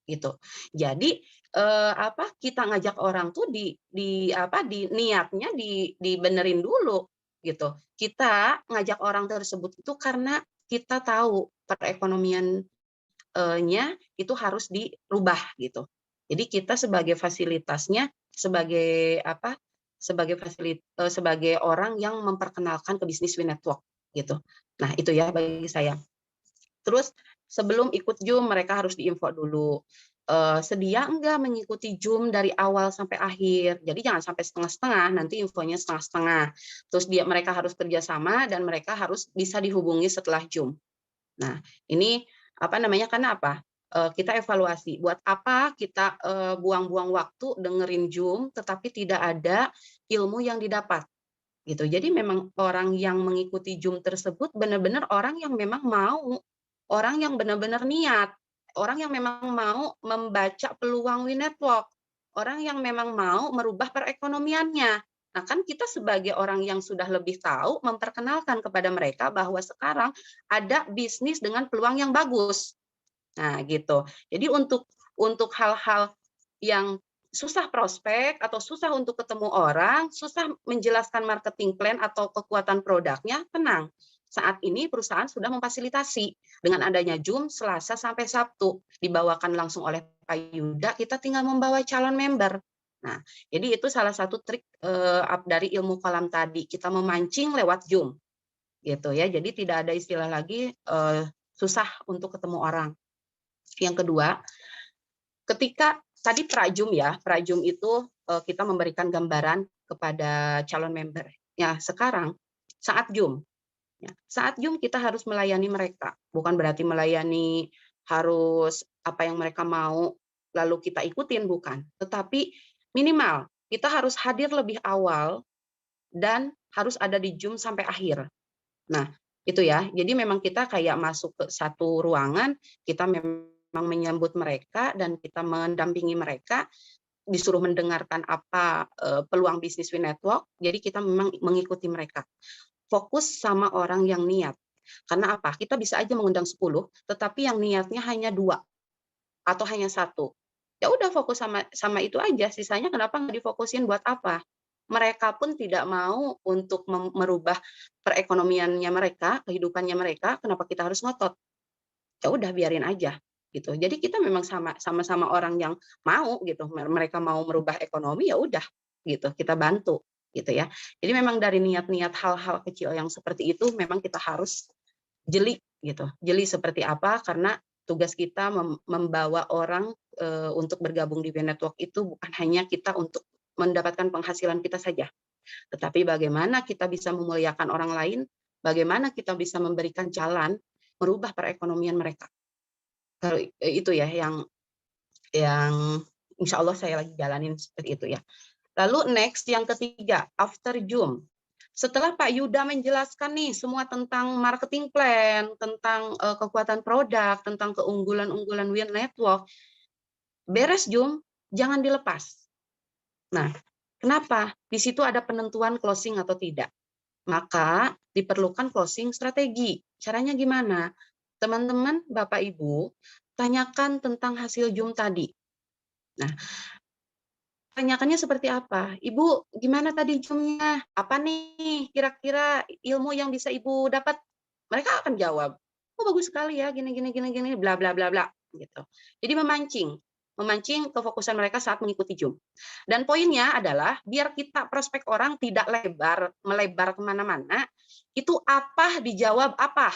gitu. Jadi, kita ngajak orang tuh niatnya dibenerin dulu, gitu. Kita ngajak orang tersebut itu karena kita tahu perekonomian itu harus dirubah, gitu. Jadi kita sebagai fasilitasnya, sebagai orang yang memperkenalkan ke bisnis We Network, gitu. Nah, itu ya bagi saya. Terus sebelum ikut Zoom mereka harus diinfo dulu, sedia enggak mengikuti Zoom dari awal sampai akhir. Jadi jangan sampai setengah-setengah, nanti infonya setengah-setengah. Terus mereka harus kerjasama dan mereka harus bisa dihubungi setelah Zoom. Nah, ini karena apa? Kita evaluasi, buat apa kita buang-buang waktu dengerin Zoom, tetapi tidak ada ilmu yang didapat, gitu. Jadi memang orang yang mengikuti Zoom tersebut benar-benar orang yang memang mau, orang yang benar-benar niat, orang yang memang mau membaca peluang We Network, orang yang memang mau merubah perekonomiannya. Nah, kan kita sebagai orang yang sudah lebih tahu memperkenalkan kepada mereka bahwa sekarang ada bisnis dengan peluang yang bagus. Nah, gitu. Jadi untuk hal-hal yang susah prospek atau susah untuk ketemu orang, susah menjelaskan marketing plan atau kekuatan produknya, tenang. Saat ini perusahaan sudah memfasilitasi dengan adanya Zoom Selasa sampai Sabtu, dibawakan langsung oleh Pak Yuda, kita tinggal membawa calon member. Nah, jadi itu salah satu trik dari ilmu kolam tadi, kita memancing lewat Zoom, gitu ya. Jadi tidak ada istilah lagi susah untuk ketemu orang. Yang kedua, ketika tadi pra-Zoom itu kita memberikan gambaran kepada calon member. Ya, sekarang saat Zoom, saat Zoom kita harus melayani mereka. Bukan berarti melayani harus apa yang mereka mau lalu kita ikutin, bukan. Tetapi minimal kita harus hadir lebih awal dan harus ada di Zoom sampai akhir. Nah, itu ya. Jadi memang kita kayak masuk ke satu ruangan, kita memang menyambut mereka dan kita mendampingi mereka, disuruh mendengarkan apa peluang bisnis We Network, jadi kita memang mengikuti mereka. Fokus sama orang yang niat. Karena apa? Kita bisa aja mengundang 10, tetapi yang niatnya hanya 2 atau hanya 1. Ya udah fokus sama itu aja, sisanya kenapa nggak difokusin buat apa? Mereka pun tidak mau untuk merubah perekonomiannya mereka, kehidupannya mereka, kenapa kita harus ngotot? Ya udah biarin aja gitu. Jadi kita memang sama-sama orang yang mau gitu, mereka mau merubah ekonomi, ya udah gitu, kita bantu gitu ya. Jadi memang dari niat-niat hal-hal kecil yang seperti itu memang kita harus jeli gitu. Jeli seperti apa, karena tugas kita membawa orang untuk bergabung di We Network itu bukan hanya kita untuk mendapatkan penghasilan kita saja, tetapi bagaimana kita bisa memuliakan orang lain, bagaimana kita bisa memberikan jalan merubah perekonomian mereka. Kalau itu ya yang insya Allah saya lagi jalanin seperti itu ya. Lalu next yang ketiga, after Zoom. Setelah Pak Yuda menjelaskan nih semua tentang marketing plan, tentang kekuatan produk, tentang keunggulan-unggulan We Network, beres Zoom, jangan dilepas. Nah, kenapa? Di situ ada penentuan closing atau tidak. Maka diperlukan closing strategi. Caranya gimana? Teman-teman, Bapak Ibu, tanyakan tentang hasil Zoom tadi. Nah, tanyakannya seperti apa? Ibu, gimana tadi Zoom-nya? Apa nih kira-kira ilmu yang bisa Ibu dapat? Mereka akan jawab, oh bagus sekali ya, gini, bla, bla, bla, bla. Gitu. Jadi memancing kefokusan mereka saat mengikuti Zoom. Dan poinnya adalah, biar kita prospek orang tidak melebar kemana-mana, itu apa dijawab apa.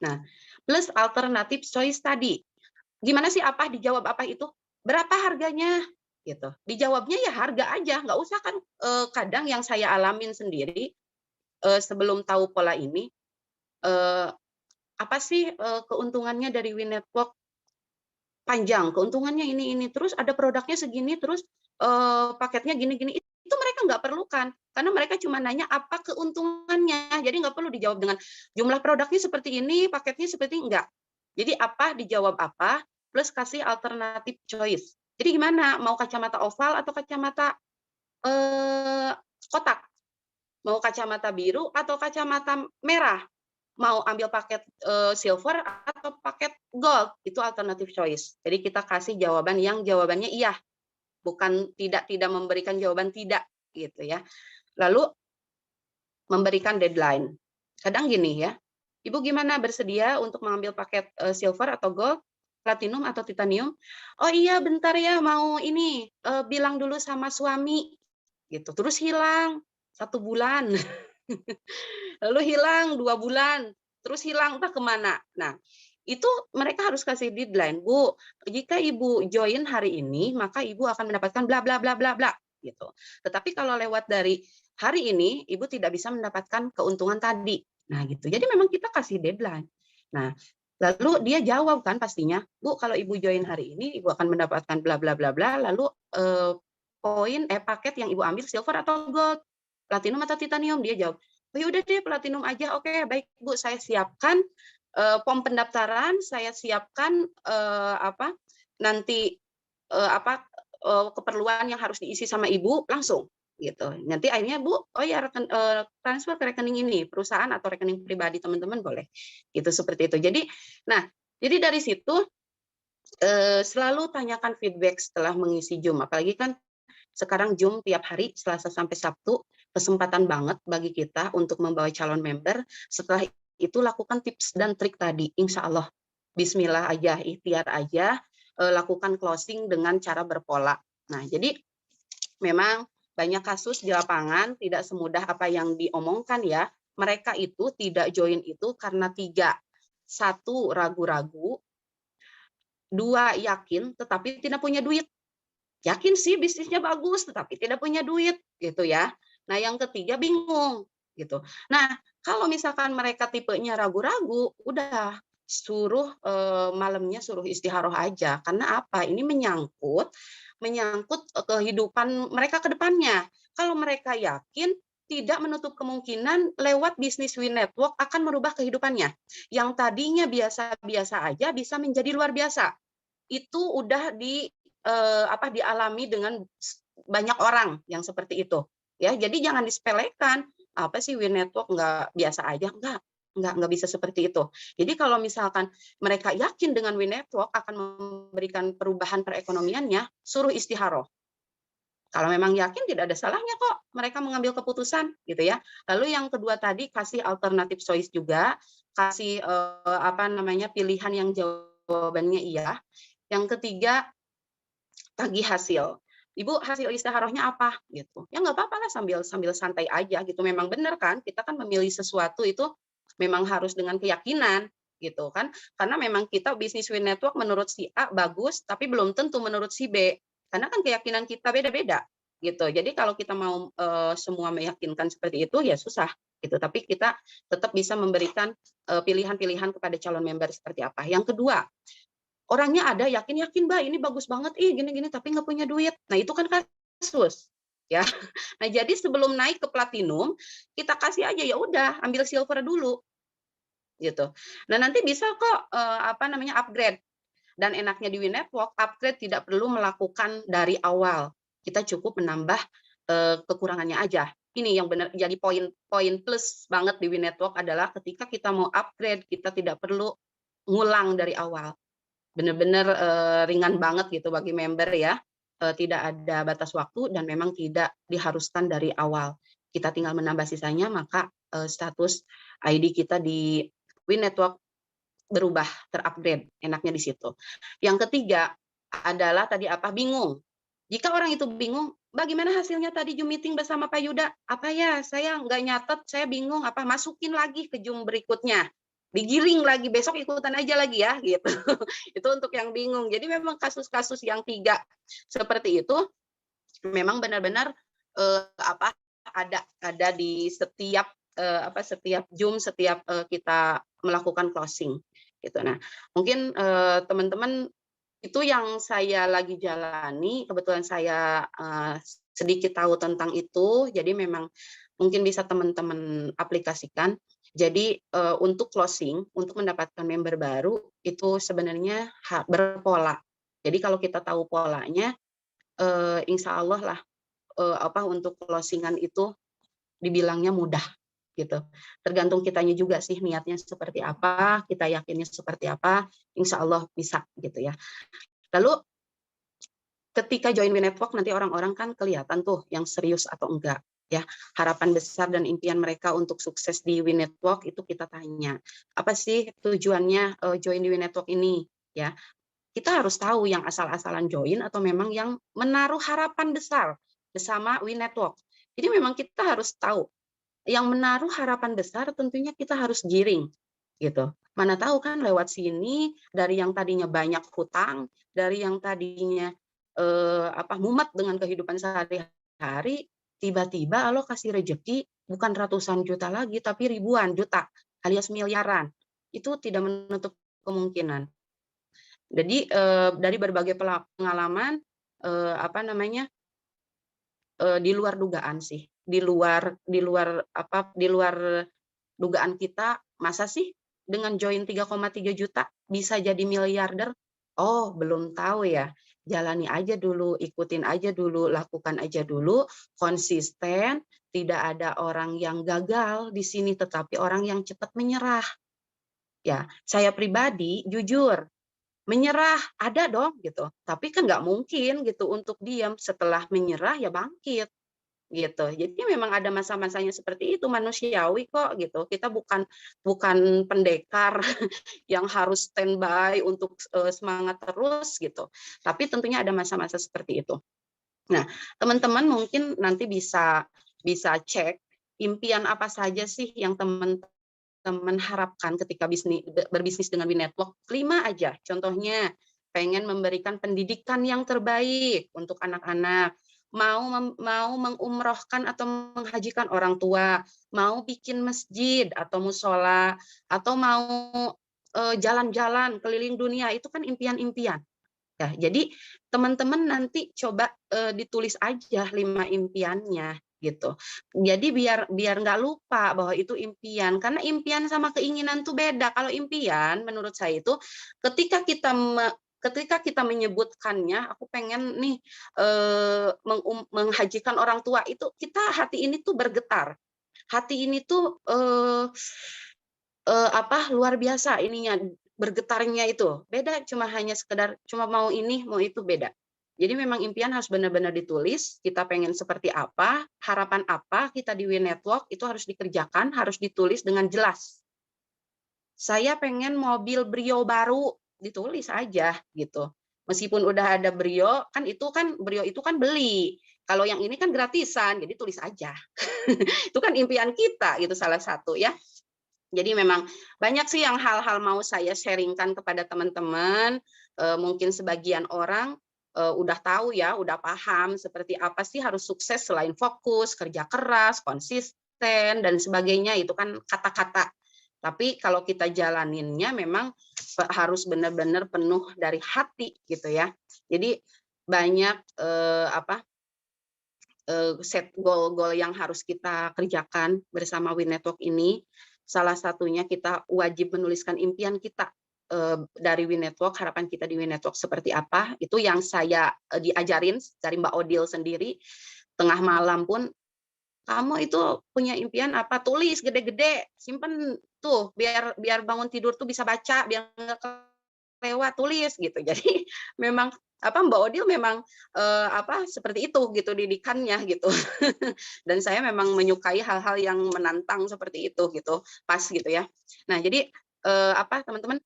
Nah, plus alternatif choice tadi. Gimana sih apa dijawab apa itu? Berapa harganya? Gitu. Dijawabnya ya harga aja, nggak usah kan kadang yang saya alamin sendiri sebelum tahu pola ini, apa sih keuntungannya dari We Network? panjang, keuntungannya ini, terus ada produknya segini, terus paketnya gini-gini, itu mereka nggak perlukan, karena mereka cuma nanya apa keuntungannya, jadi nggak perlu dijawab dengan jumlah produknya seperti ini, paketnya seperti ini, enggak. Jadi apa dijawab apa, plus kasih alternatif choice. Jadi gimana, mau kacamata oval atau kacamata kotak, mau kacamata biru atau kacamata merah, mau ambil paket silver atau paket gold, itu alternatif choice. Jadi kita kasih jawaban yang jawabannya iya, bukan tidak memberikan jawaban tidak gitu ya. Lalu memberikan deadline. Kadang gini ya, Ibu gimana, bersedia untuk mengambil paket silver atau gold, platinum atau titanium? Oh iya, bentar ya, mau ini bilang dulu sama suami gitu. Terus hilang 1 bulan, lalu hilang 2 bulan, terus hilang entah kemana. Nah, itu mereka harus kasih deadline, Bu. Jika Ibu join hari ini, maka Ibu akan mendapatkan bla bla bla bla bla gitu. Tetapi kalau lewat dari hari ini, Ibu tidak bisa mendapatkan keuntungan tadi. Nah, gitu. Jadi memang kita kasih deadline. Nah, lalu dia jawab kan pastinya, Bu, kalau Ibu join hari ini, Ibu akan mendapatkan bla bla bla bla. Lalu paket yang Ibu ambil silver atau gold, platinum atau titanium, dia jawab, oh ya udah deh platinum aja. Oke, baik Bu, saya siapkan pom pendaftaran, saya siapkan nanti keperluan yang harus diisi sama Ibu langsung gitu. Nanti akhirnya Bu, oh ya transfer ke rekening ini, perusahaan atau rekening pribadi teman-teman boleh. Gitu seperti itu. Jadi dari situ selalu tanyakan feedback setelah mengisi Zoom, apalagi kan sekarang Zoom tiap hari Selasa sampai Sabtu, kesempatan banget bagi kita untuk membawa calon member. Setelah itu lakukan tips dan trik tadi, insya Allah Bismillah aja, ikhtiar aja, lakukan closing dengan cara berpola. Nah, jadi memang banyak kasus di lapangan tidak semudah apa yang diomongkan ya. Mereka itu tidak join itu karena 3. 1, ragu-ragu. 2, yakin tetapi tidak punya duit. Yakin sih bisnisnya bagus, tetapi tidak punya duit, gitu ya. Nah, yang ketiga bingung, gitu. Nah, kalau misalkan mereka tipenya ragu-ragu, udah suruh malamnya suruh istikharah aja. Karena apa? Ini menyangkut kehidupan mereka ke depannya. Kalau mereka yakin, tidak menutup kemungkinan lewat bisnis We Network akan merubah kehidupannya. Yang tadinya biasa-biasa aja bisa menjadi luar biasa. Itu udah dialami dengan banyak orang yang seperti itu ya. Jadi jangan disepelekan, apa sih We Network nggak biasa aja, nggak bisa seperti itu. Jadi kalau misalkan mereka yakin dengan We Network akan memberikan perubahan perekonomiannya, suruh istikharah. Kalau memang yakin tidak ada salahnya kok mereka mengambil keputusan gitu ya. Lalu yang kedua tadi kasih alternatif choice juga, kasih pilihan yang jawabannya iya. Yang ketiga, tagih hasil. Ibu, hasil istikharahnya apa gitu. Ya nggak apa-apa lah, sambil santai aja gitu. Memang benar kan, kita kan memilih sesuatu itu memang harus dengan keyakinan gitu kan. Karena memang kita bisnis We Network menurut si A bagus, tapi belum tentu menurut si B. Karena kan keyakinan kita beda-beda gitu. Jadi kalau kita mau semua meyakinkan seperti itu ya susah gitu. Tapi kita tetap bisa memberikan pilihan-pilihan kepada calon member seperti apa. Yang kedua, orangnya ada yakin Mbak ini bagus banget gini-gini tapi nggak punya duit. Nah itu kan kasus ya. Nah jadi sebelum naik ke platinum kita kasih aja ya udah ambil silver dulu gitu. Nah nanti bisa kok upgrade. Dan enaknya di We Network upgrade tidak perlu melakukan dari awal. Kita cukup menambah kekurangannya aja. Ini yang benar jadi poin plus banget di We Network adalah ketika kita mau upgrade kita tidak perlu ngulang dari awal. Benar-benar ringan banget gitu bagi member ya, tidak ada batas waktu dan memang tidak diharuskan dari awal. Kita tinggal menambah sisanya, maka status ID kita di We Network berubah, terupgrade, enaknya di situ. Yang ketiga adalah tadi bingung. Jika orang itu bingung, bagaimana hasilnya tadi Zoom meeting bersama Pak Yuda? Apa ya, saya nggak nyatet, saya bingung, masukin lagi ke Zoom berikutnya. Digiring lagi, besok ikutan aja lagi ya, gitu. Itu untuk yang bingung. Jadi memang kasus-kasus yang 3 seperti itu, memang benar-benar ada di setiap Zoom, setiap kita melakukan closing. Gitu. Nah, mungkin teman-teman itu yang saya lagi jalani, kebetulan saya, sedikit tahu tentang itu, jadi memang mungkin bisa teman-teman aplikasikan. Jadi, untuk closing, untuk mendapatkan member baru, itu sebenarnya berpola. Jadi kalau kita tahu polanya, insya Allah lah, untuk closing-an itu dibilangnya mudah, gitu. Tergantung kitanya juga sih niatnya seperti apa, kita yakinnya seperti apa, insya Allah bisa, gitu ya. Lalu ketika join WeNetwork nanti orang-orang kan kelihatan tuh yang serius atau enggak, ya. Harapan besar dan impian mereka untuk sukses di WeNetwork itu kita tanya, apa sih tujuannya join di WeNetwork ini, ya. Kita harus tahu yang asal-asalan join atau memang yang menaruh harapan besar bersama WeNetwork. Jadi memang kita harus tahu, yang menaruh harapan besar tentunya kita harus giring, gitu. Mana tahu kan lewat sini dari yang tadinya banyak hutang, dari yang tadinya mumet dengan kehidupan sehari-hari, tiba-tiba Allah kasih rejeki bukan ratusan juta lagi, tapi ribuan juta, alias miliaran. Itu tidak menutup kemungkinan. Jadi dari berbagai pengalaman, di luar dugaan sih, di luar dugaan kita, masa sih dengan join 3,3 juta bisa jadi miliarder? Oh, belum tahu ya. Jalani aja dulu, ikutin aja dulu, lakukan aja dulu, konsisten, tidak ada orang yang gagal di sini, tetapi orang yang cepat menyerah. Ya, saya pribadi jujur, menyerah ada dong gitu, tapi kan nggak mungkin gitu untuk diam, setelah menyerah ya bangkit. Gitu. Jadi memang ada masa-masanya seperti itu, manusiawi kok gitu. Kita bukan bukan pendekar yang harus standby untuk semangat terus gitu. Tapi tentunya ada masa-masa seperti itu. Nah, teman-teman mungkin nanti bisa bisa cek impian apa saja sih yang teman-teman harapkan ketika berbisnis dengan WeNetwork. 5 aja. Contohnya, pengen memberikan pendidikan yang terbaik untuk anak-anak, mau mengumrohkan atau menghajikan orang tua, mau bikin masjid atau musola, atau mau jalan-jalan keliling dunia, itu kan impian-impian. Ya, jadi teman-teman nanti coba ditulis aja 5 impiannya gitu. Jadi biar nggak lupa bahwa itu impian, karena impian sama keinginan tuh beda. Kalau impian menurut saya itu ketika kita menyebutkannya, aku pengen nih menghajikan orang tua, itu kita hati ini tuh bergetar. Hati ini tuh luar biasa ininya, bergetarnya itu. Beda cuma hanya sekedar cuma mau ini, mau itu, beda. Jadi memang impian harus benar-benar ditulis, kita pengen seperti apa, harapan apa kita di WeNetwork, itu harus dikerjakan, harus ditulis dengan jelas. Saya pengen mobil Brio baru, ditulis aja gitu. Meskipun udah ada Brio, Brio itu kan beli. Kalau yang ini kan gratisan, jadi tulis aja. Itu kan impian kita gitu, salah satu ya. Jadi memang banyak sih yang hal-hal mau saya sharingkan kepada teman-teman. Mungkin sebagian orang udah tahu ya, udah paham seperti apa sih harus sukses selain fokus, kerja keras, konsisten, dan sebagainya. Itu kan kata-kata. Tapi kalau kita jalaninnya memang harus benar-benar penuh dari hati gitu ya. Jadi banyak set goal-goal yang harus kita kerjakan bersama WeNetwork ini. Salah satunya kita wajib menuliskan impian kita dari WeNetwork, harapan kita di WeNetwork seperti apa. Itu yang saya diajarin dari Mbak Odil sendiri. Tengah malam pun, kamu itu punya impian apa? Tulis gede-gede, simpen tuh biar bangun tidur tuh bisa baca, biar nggak lewat, tulis gitu. Jadi memang Mbak Odil memang seperti itu gitu didikannya gitu. Dan saya memang menyukai hal-hal yang menantang seperti itu gitu, pas gitu ya. Nah, jadi teman-teman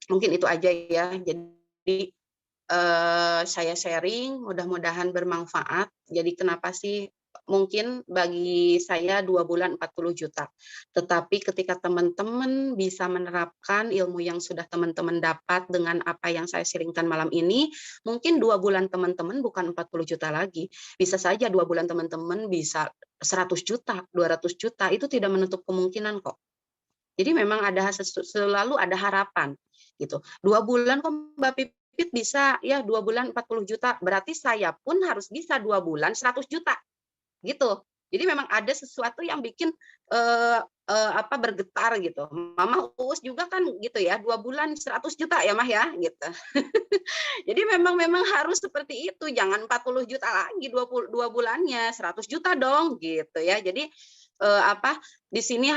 mungkin itu aja ya. Jadi saya sharing, mudah-mudahan bermanfaat. Jadi kenapa sih mungkin bagi saya 2 bulan 40 juta. Tetapi ketika teman-teman bisa menerapkan ilmu yang sudah teman-teman dapat dengan apa yang saya sharingkan malam ini, mungkin 2 bulan teman-teman bukan 40 juta lagi. Bisa saja 2 bulan teman-teman bisa 100 juta, 200 juta, itu tidak menutup kemungkinan kok. Jadi memang selalu ada harapan gitu. 2 bulan kok Mbak Pipi bisa ya 2 bulan 40 juta, berarti saya pun harus bisa 2 bulan 100 juta, gitu. Jadi memang ada sesuatu yang bikin, bergetar gitu. Mama Uus juga kan gitu ya, 2 bulan 100 juta ya, Mah, ya, gitu. Jadi memang harus seperti itu, jangan 40 juta lagi 2 bulannya, 100 juta dong, gitu ya. Jadi, di sini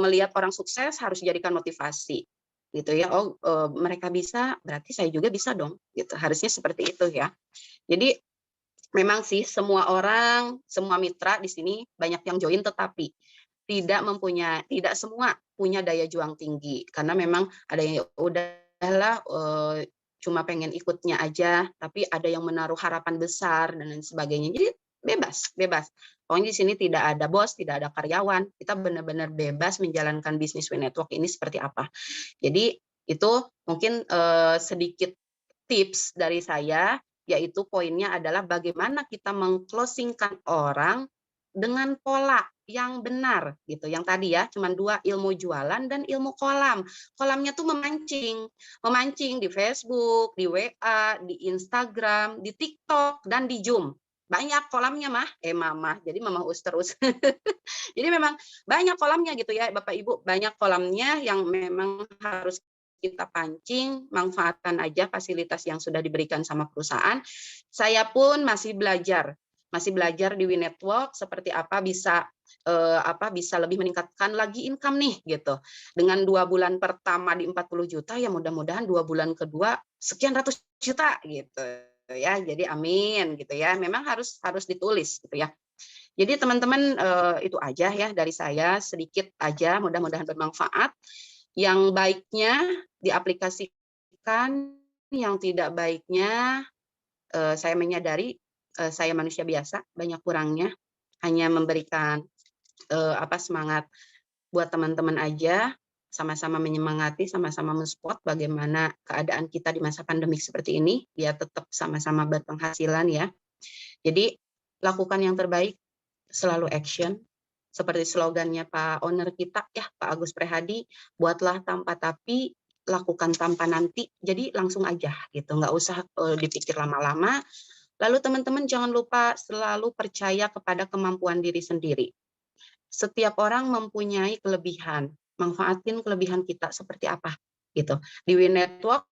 melihat orang sukses harus dijadikan motivasi, gitu ya. Oh, mereka bisa, berarti saya juga bisa dong, gitu. Harusnya seperti itu ya. Jadi memang sih semua orang, semua mitra di sini banyak yang join tetapi tidak semua punya daya juang tinggi. Karena memang ada yang udahlah cuma pengen ikutnya aja, tapi ada yang menaruh harapan besar dan lain sebagainya. Jadi bebas, bebas. Pokoknya di sini tidak ada bos, tidak ada karyawan. Kita benar-benar bebas menjalankan bisnis We Network ini seperti apa. Jadi itu mungkin sedikit tips dari saya, yaitu poinnya adalah bagaimana kita meng-closing-kan orang dengan pola yang benar gitu. Yang tadi ya, cuma 2, ilmu jualan dan ilmu kolam. Kolamnya tuh memancing di Facebook, di WA, di Instagram, di TikTok, dan di Zoom. Banyak kolamnya, Mama. Jadi Mama Us terus. Jadi memang banyak kolamnya gitu ya, Bapak Ibu. Banyak kolamnya yang memang harus kita pancing, manfaatkan aja fasilitas yang sudah diberikan sama perusahaan. Saya pun masih belajar di We Network seperti apa bisa lebih meningkatkan lagi income nih gitu. Dengan 2 bulan pertama di 40 juta ya mudah-mudahan 2 bulan kedua sekian ratus juta gitu ya. Jadi amin gitu ya. Memang harus ditulis gitu ya. Jadi teman-teman itu aja ya dari saya, sedikit aja, mudah-mudahan bermanfaat. Yang baiknya diaplikasikan, yang tidak baiknya saya menyadari saya manusia biasa, banyak kurangnya, hanya memberikan semangat buat teman-teman aja, sama-sama menyemangati, sama-sama mensupport bagaimana keadaan kita di masa pandemik seperti ini, biar tetap sama-sama berpenghasilan ya. Jadi lakukan yang terbaik, selalu action. Seperti slogannya Pak Owner kita ya, Pak Agus Prehadi, buatlah tanpa tapi, lakukan tanpa nanti. Jadi langsung aja gitu, nggak usah dipikir lama-lama. Lalu teman-teman jangan lupa selalu percaya kepada kemampuan diri sendiri. Setiap orang mempunyai kelebihan, manfaatin kelebihan kita seperti apa gitu. Di We Network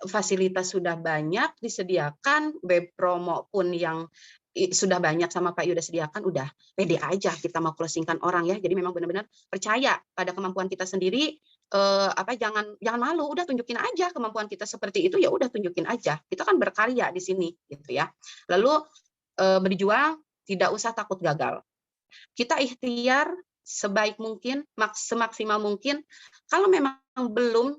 fasilitas sudah banyak disediakan, web promo pun yang sudah banyak sama Pak Yuda sediakan, udah pede aja kita mau closingkan orang ya. Jadi memang benar-benar percaya pada kemampuan kita sendiri, jangan malu, udah tunjukin aja kemampuan kita seperti itu, ya udah tunjukin aja. Kita kan berkarya di sini gitu ya. Lalu berjuang, tidak usah takut gagal. Kita ikhtiar sebaik mungkin, semaksimal mungkin. Kalau memang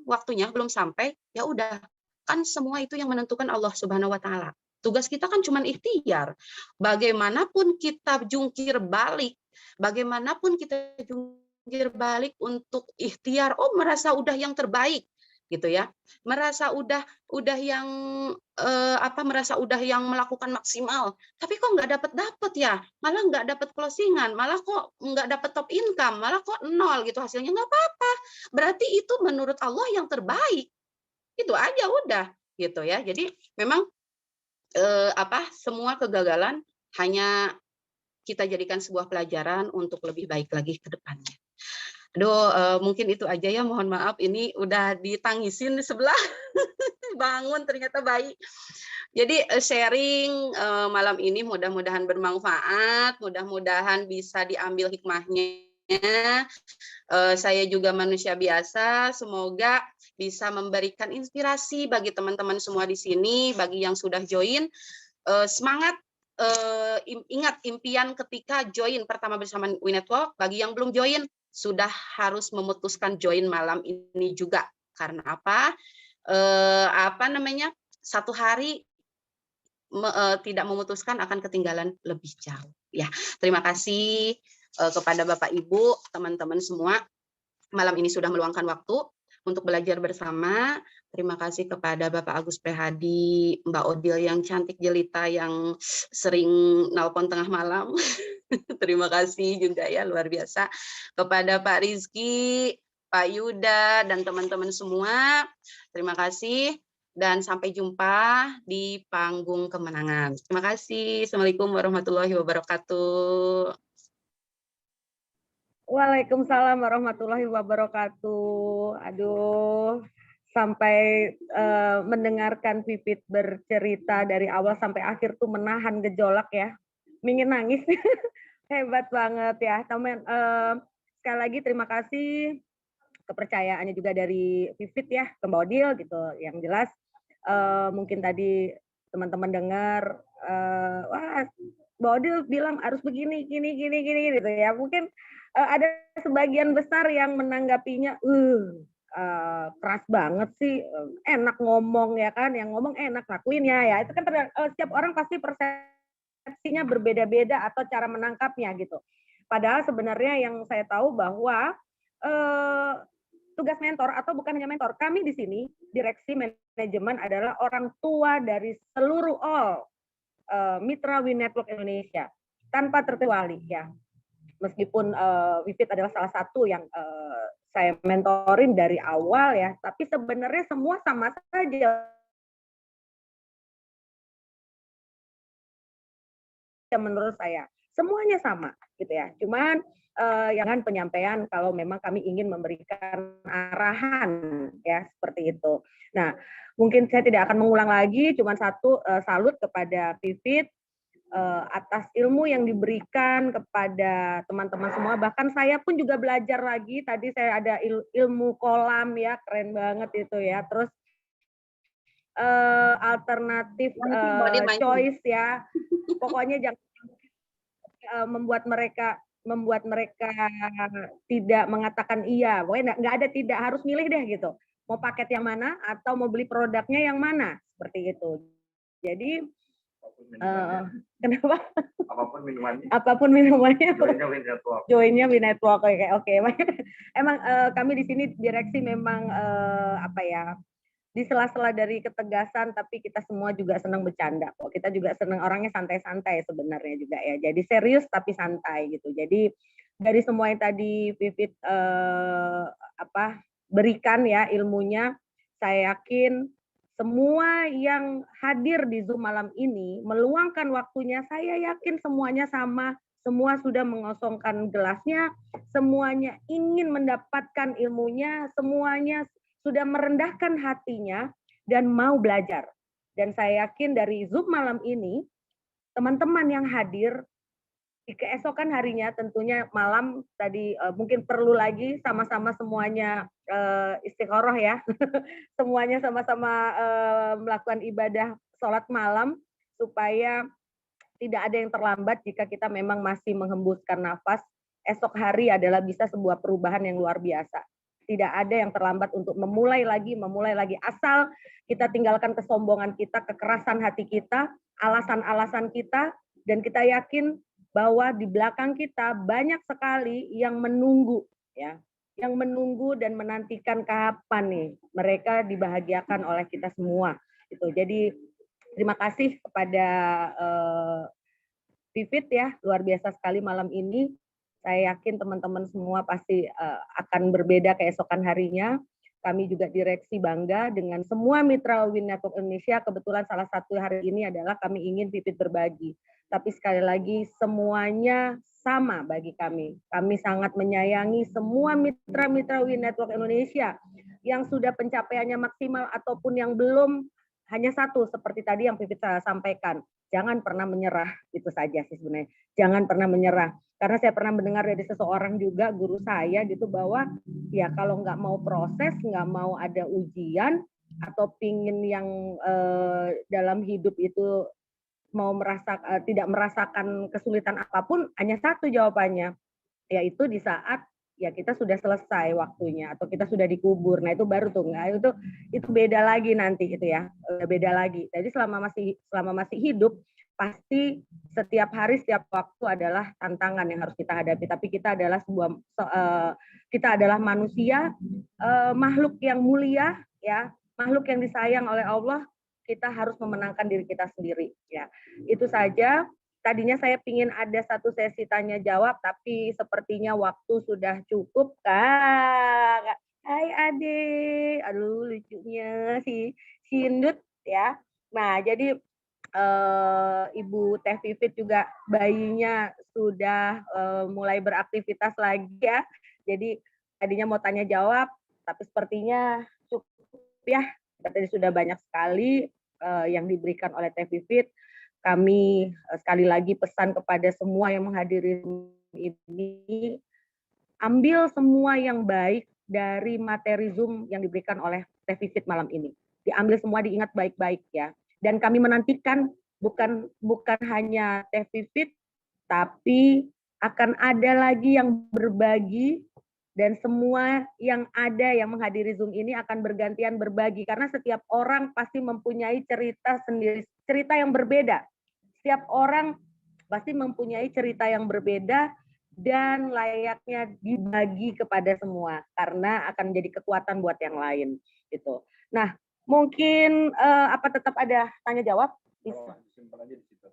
waktunya belum sampai, ya udah. Kan semua itu yang menentukan Allah Subhanahu wa taala. Tugas kita kan cuma ikhtiar. Bagaimanapun kita jungkir balik untuk ikhtiar, merasa udah yang terbaik gitu ya. Merasa udah yang merasa udah yang melakukan maksimal. Tapi kok nggak dapat ya? Malah nggak dapat closingan, malah kok nggak dapat top income, malah kok nol gitu hasilnya. Nggak apa-apa. Berarti itu menurut Allah yang terbaik. Itu aja udah gitu ya. Jadi memang semua kegagalan hanya kita jadikan sebuah pelajaran untuk lebih baik lagi ke depannya. Aduh, mungkin itu aja ya, mohon maaf ini udah ditangisin di sebelah. Bangun ternyata bayi. Jadi sharing malam ini mudah-mudahan bermanfaat, mudah-mudahan bisa diambil hikmahnya. Saya juga manusia biasa, semoga bisa memberikan inspirasi bagi teman-teman semua di sini, bagi yang sudah join, semangat, ingat impian ketika join pertama bersama We Network, bagi yang belum join, sudah harus memutuskan join malam ini juga. Karena apa? Satu hari tidak memutuskan akan ketinggalan lebih jauh. Ya, terima kasih kepada Bapak Ibu, teman-teman semua. Malam ini sudah meluangkan waktu untuk belajar bersama. Terima kasih kepada Bapak Agus Prehadi, Mbak Odil yang cantik jelita yang sering nelpon tengah malam. Terima kasih juga ya, luar biasa. Kepada Pak Rizky, Pak Yuda, dan teman-teman semua. Terima kasih dan sampai jumpa di panggung kemenangan. Terima kasih. Assalamualaikum warahmatullahi wabarakatuh. Waalaikumsalam warahmatullahi wabarakatuh. Aduh, sampai mendengarkan Pipit bercerita dari awal sampai akhir tuh menahan gejolak ya. Mingin nangis. Hebat banget ya. Teman, sekali lagi terima kasih kepercayaannya juga dari Pipit ya ke Mbak Odil gitu. Yang jelas mungkin tadi teman-teman dengar wah Mbak Odil bilang harus begini, gini gitu ya. Mungkin ada sebagian besar yang menanggapinya, keras banget sih, enak ngomong ya kan, yang ngomong enak lakuinnya ya. Itu kan setiap orang pasti persepsinya berbeda-beda atau cara menangkapnya gitu. Padahal sebenarnya yang saya tahu bahwa eh, tugas mentor atau bukan hanya mentor, kami di sini direksi manajemen adalah orang tua dari seluruh mitra We Network Indonesia tanpa terkecuali ya. Meskipun Wifit adalah salah satu yang saya mentorin dari awal ya, tapi sebenarnya semua sama saja menurut saya. Semuanya sama gitu ya. Cuman yang penyampaian kalau memang kami ingin memberikan arahan ya seperti itu. Nah, mungkin saya tidak akan mengulang lagi, cuman satu salut kepada Pipit atas ilmu yang diberikan kepada teman-teman semua. Bahkan saya pun juga belajar lagi. Tadi saya ada ilmu kolam ya, keren banget itu ya. Terus alternatif choice ya. Pokoknya jangan membuat mereka tidak mengatakan iya. Pokoknya nggak ada tidak, harus milih deh gitu. Mau paket yang mana atau mau beli produknya yang mana seperti itu. Jadi kenapa? Apapun minumannya. Joinnya We Network. Oke. Emang kami di sini direksi memang apa ya? Di sela-sela dari ketegasan, tapi kita semua juga senang bercanda kok. Kita juga senang orangnya santai-santai sebenarnya juga ya. Jadi serius tapi santai gitu. Jadi dari semua yang tadi Vivit berikan ya ilmunya, saya yakin semua yang hadir di Zoom malam ini meluangkan waktunya, saya yakin semuanya sama, semua sudah mengosongkan gelasnya, semuanya ingin mendapatkan ilmunya, semuanya sudah merendahkan hatinya dan mau belajar. Dan saya yakin dari Zoom malam ini, teman-teman yang hadir di keesokan harinya tentunya malam tadi mungkin perlu lagi sama-sama semuanya istiqoroh ya. Semuanya sama-sama melakukan ibadah sholat malam supaya tidak ada yang terlambat jika kita memang masih menghembuskan nafas. Esok hari adalah bisa sebuah perubahan yang luar biasa. Tidak ada yang terlambat untuk memulai lagi. Asal kita tinggalkan kesombongan kita, kekerasan hati kita, alasan-alasan kita, dan kita yakin bahwa di belakang kita banyak sekali yang menunggu, ya, yang menunggu dan menantikan kapan nih mereka dibahagiakan oleh kita semua. Itu. Jadi terima kasih kepada Vivit ya, luar biasa sekali malam ini. Saya yakin teman-teman semua pasti akan berbeda keesokan harinya. Kami juga direksi bangga dengan semua mitra We Network Indonesia. Kebetulan salah satu hari ini adalah kami ingin Vivit berbagi. Tapi sekali lagi semuanya sama bagi kami. Kami sangat menyayangi semua mitra-mitra We Network Indonesia yang sudah pencapaiannya maksimal ataupun yang belum. Hanya satu seperti tadi yang Vivit sampaikan. Jangan pernah menyerah, itu saja sih sebenarnya. Jangan pernah menyerah. Karena saya pernah mendengar dari seseorang juga, guru saya gitu, bahwa ya kalau nggak mau proses, nggak mau ada ujian, atau pingin yang dalam hidup itu mau tidak merasakan kesulitan apapun, hanya satu jawabannya, yaitu di saat ya kita sudah selesai waktunya atau kita sudah dikubur. Nah itu baru tuh nggak, itu beda lagi nanti gitu ya, beda lagi. Jadi selama masih hidup pasti setiap hari setiap waktu adalah tantangan yang harus kita hadapi. Tapi kita adalah kita adalah manusia, makhluk yang mulia ya, makhluk yang disayang oleh Allah. Kita harus memenangkan diri kita sendiri ya. Itu saja. tadinya saya pingin ada satu sesi tanya jawab, tapi sepertinya waktu sudah cukup, Kak. Hai Ade, aduh lucunya si Indut ya. Nah, jadi Ibu Teh Vivit juga bayinya sudah mulai beraktivitas lagi ya. Jadi tadinya mau tanya jawab, tapi sepertinya cukup ya. Tadi sudah banyak sekali yang diberikan oleh Teh Vivit. Kami sekali lagi pesan kepada semua yang menghadiri ini, ambil semua yang baik dari materi Zoom yang diberikan oleh Teh Vivit malam ini. Diambil semua, diingat baik-baik ya. Dan kami menantikan bukan hanya Teh Vivit, tapi akan ada lagi yang berbagi, dan semua yang ada yang menghadiri Zoom ini akan bergantian berbagi, karena setiap orang pasti mempunyai cerita sendiri, cerita yang berbeda. Setiap orang pasti mempunyai cerita yang berbeda dan layaknya dibagi kepada semua, karena akan menjadi kekuatan buat yang lain gitu. Nah, mungkin apa tetap ada tanya jawab? Bisa.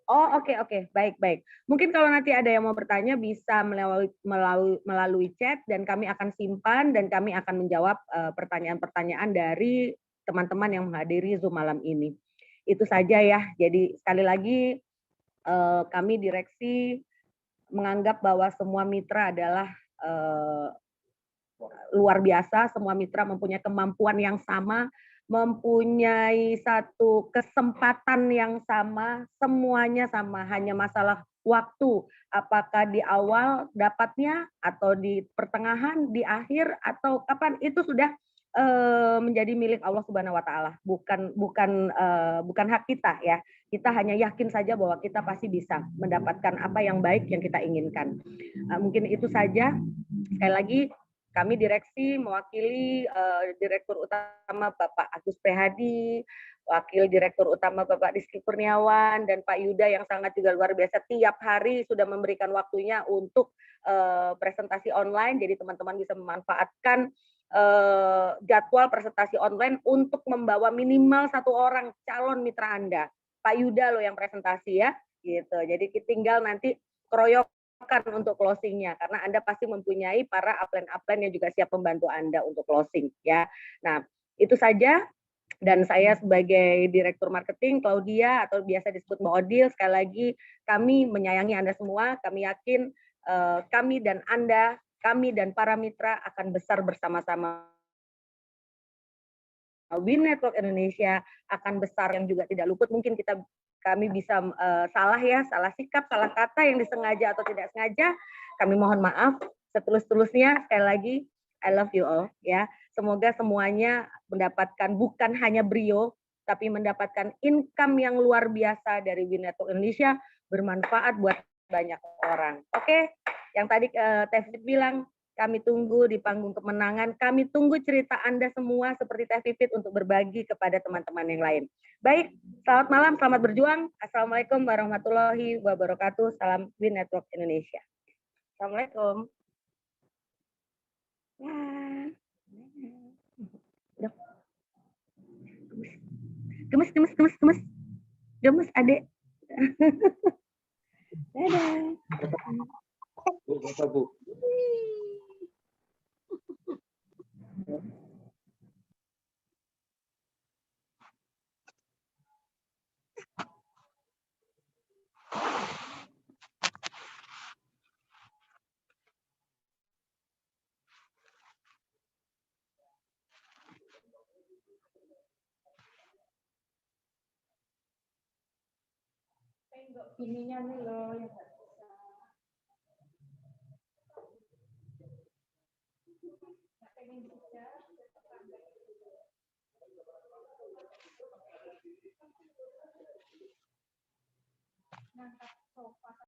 Oh, oke. Baik. Mungkin kalau nanti ada yang mau bertanya bisa melalui chat, dan kami akan simpan dan kami akan menjawab pertanyaan-pertanyaan dari teman-teman yang menghadiri Zoom malam ini. Itu saja ya. Jadi sekali lagi kami direksi menganggap bahwa semua mitra adalah luar biasa, semua mitra mempunyai kemampuan yang sama, mempunyai satu kesempatan yang sama, semuanya sama, hanya masalah waktu, apakah di awal dapatnya atau di pertengahan, di akhir, atau kapan, itu sudah menjadi milik Allah Subhanahu wa taala, bukan hak kita ya. Kita hanya yakin saja bahwa kita pasti bisa mendapatkan apa yang baik yang kita inginkan. Mungkin itu saja. Sekali lagi kami direksi mewakili Direktur Utama Bapak Agus Prihadi, Wakil Direktur Utama Bapak Rizky Kurniawan, dan Pak Yuda yang sangat juga luar biasa, tiap hari sudah memberikan waktunya untuk presentasi online, jadi teman-teman bisa memanfaatkan jadwal presentasi online untuk membawa minimal 1 orang calon mitra Anda. Pak Yuda loh yang presentasi ya, gitu. Jadi tinggal nanti keroyok untuk closingnya, karena Anda pasti mempunyai para upline yang juga siap membantu Anda untuk closing ya. Nah, itu saja, dan saya sebagai Direktur Marketing Claudia, atau biasa disebut Mbak Odil, sekali lagi kami menyayangi Anda semua. Kami yakin kami dan Anda, kami dan para mitra akan besar bersama-sama. Win Network Indonesia akan besar, yang juga tidak luput mungkin kami bisa salah sikap, salah kata yang disengaja atau tidak sengaja, kami mohon maaf setulus-tulusnya. Sekali lagi, I love you all ya. Semoga semuanya mendapatkan bukan hanya brio, tapi mendapatkan income yang luar biasa dari Win Network Indonesia, bermanfaat buat banyak orang. Oke, yang tadi Teh Vivit bilang, kami tunggu di panggung kemenangan, kami tunggu cerita Anda semua seperti Teh Vivit untuk berbagi kepada teman-teman yang lain. Baik, selamat malam, selamat berjuang. Assalamualaikum warahmatullahi wabarakatuh. Salam Win Network Indonesia. Assalamualaikum. Gemes adek. Dadah. Bu. Ininya nih loh yang nggak bisa. Pengen juga. Ngangkat sofa.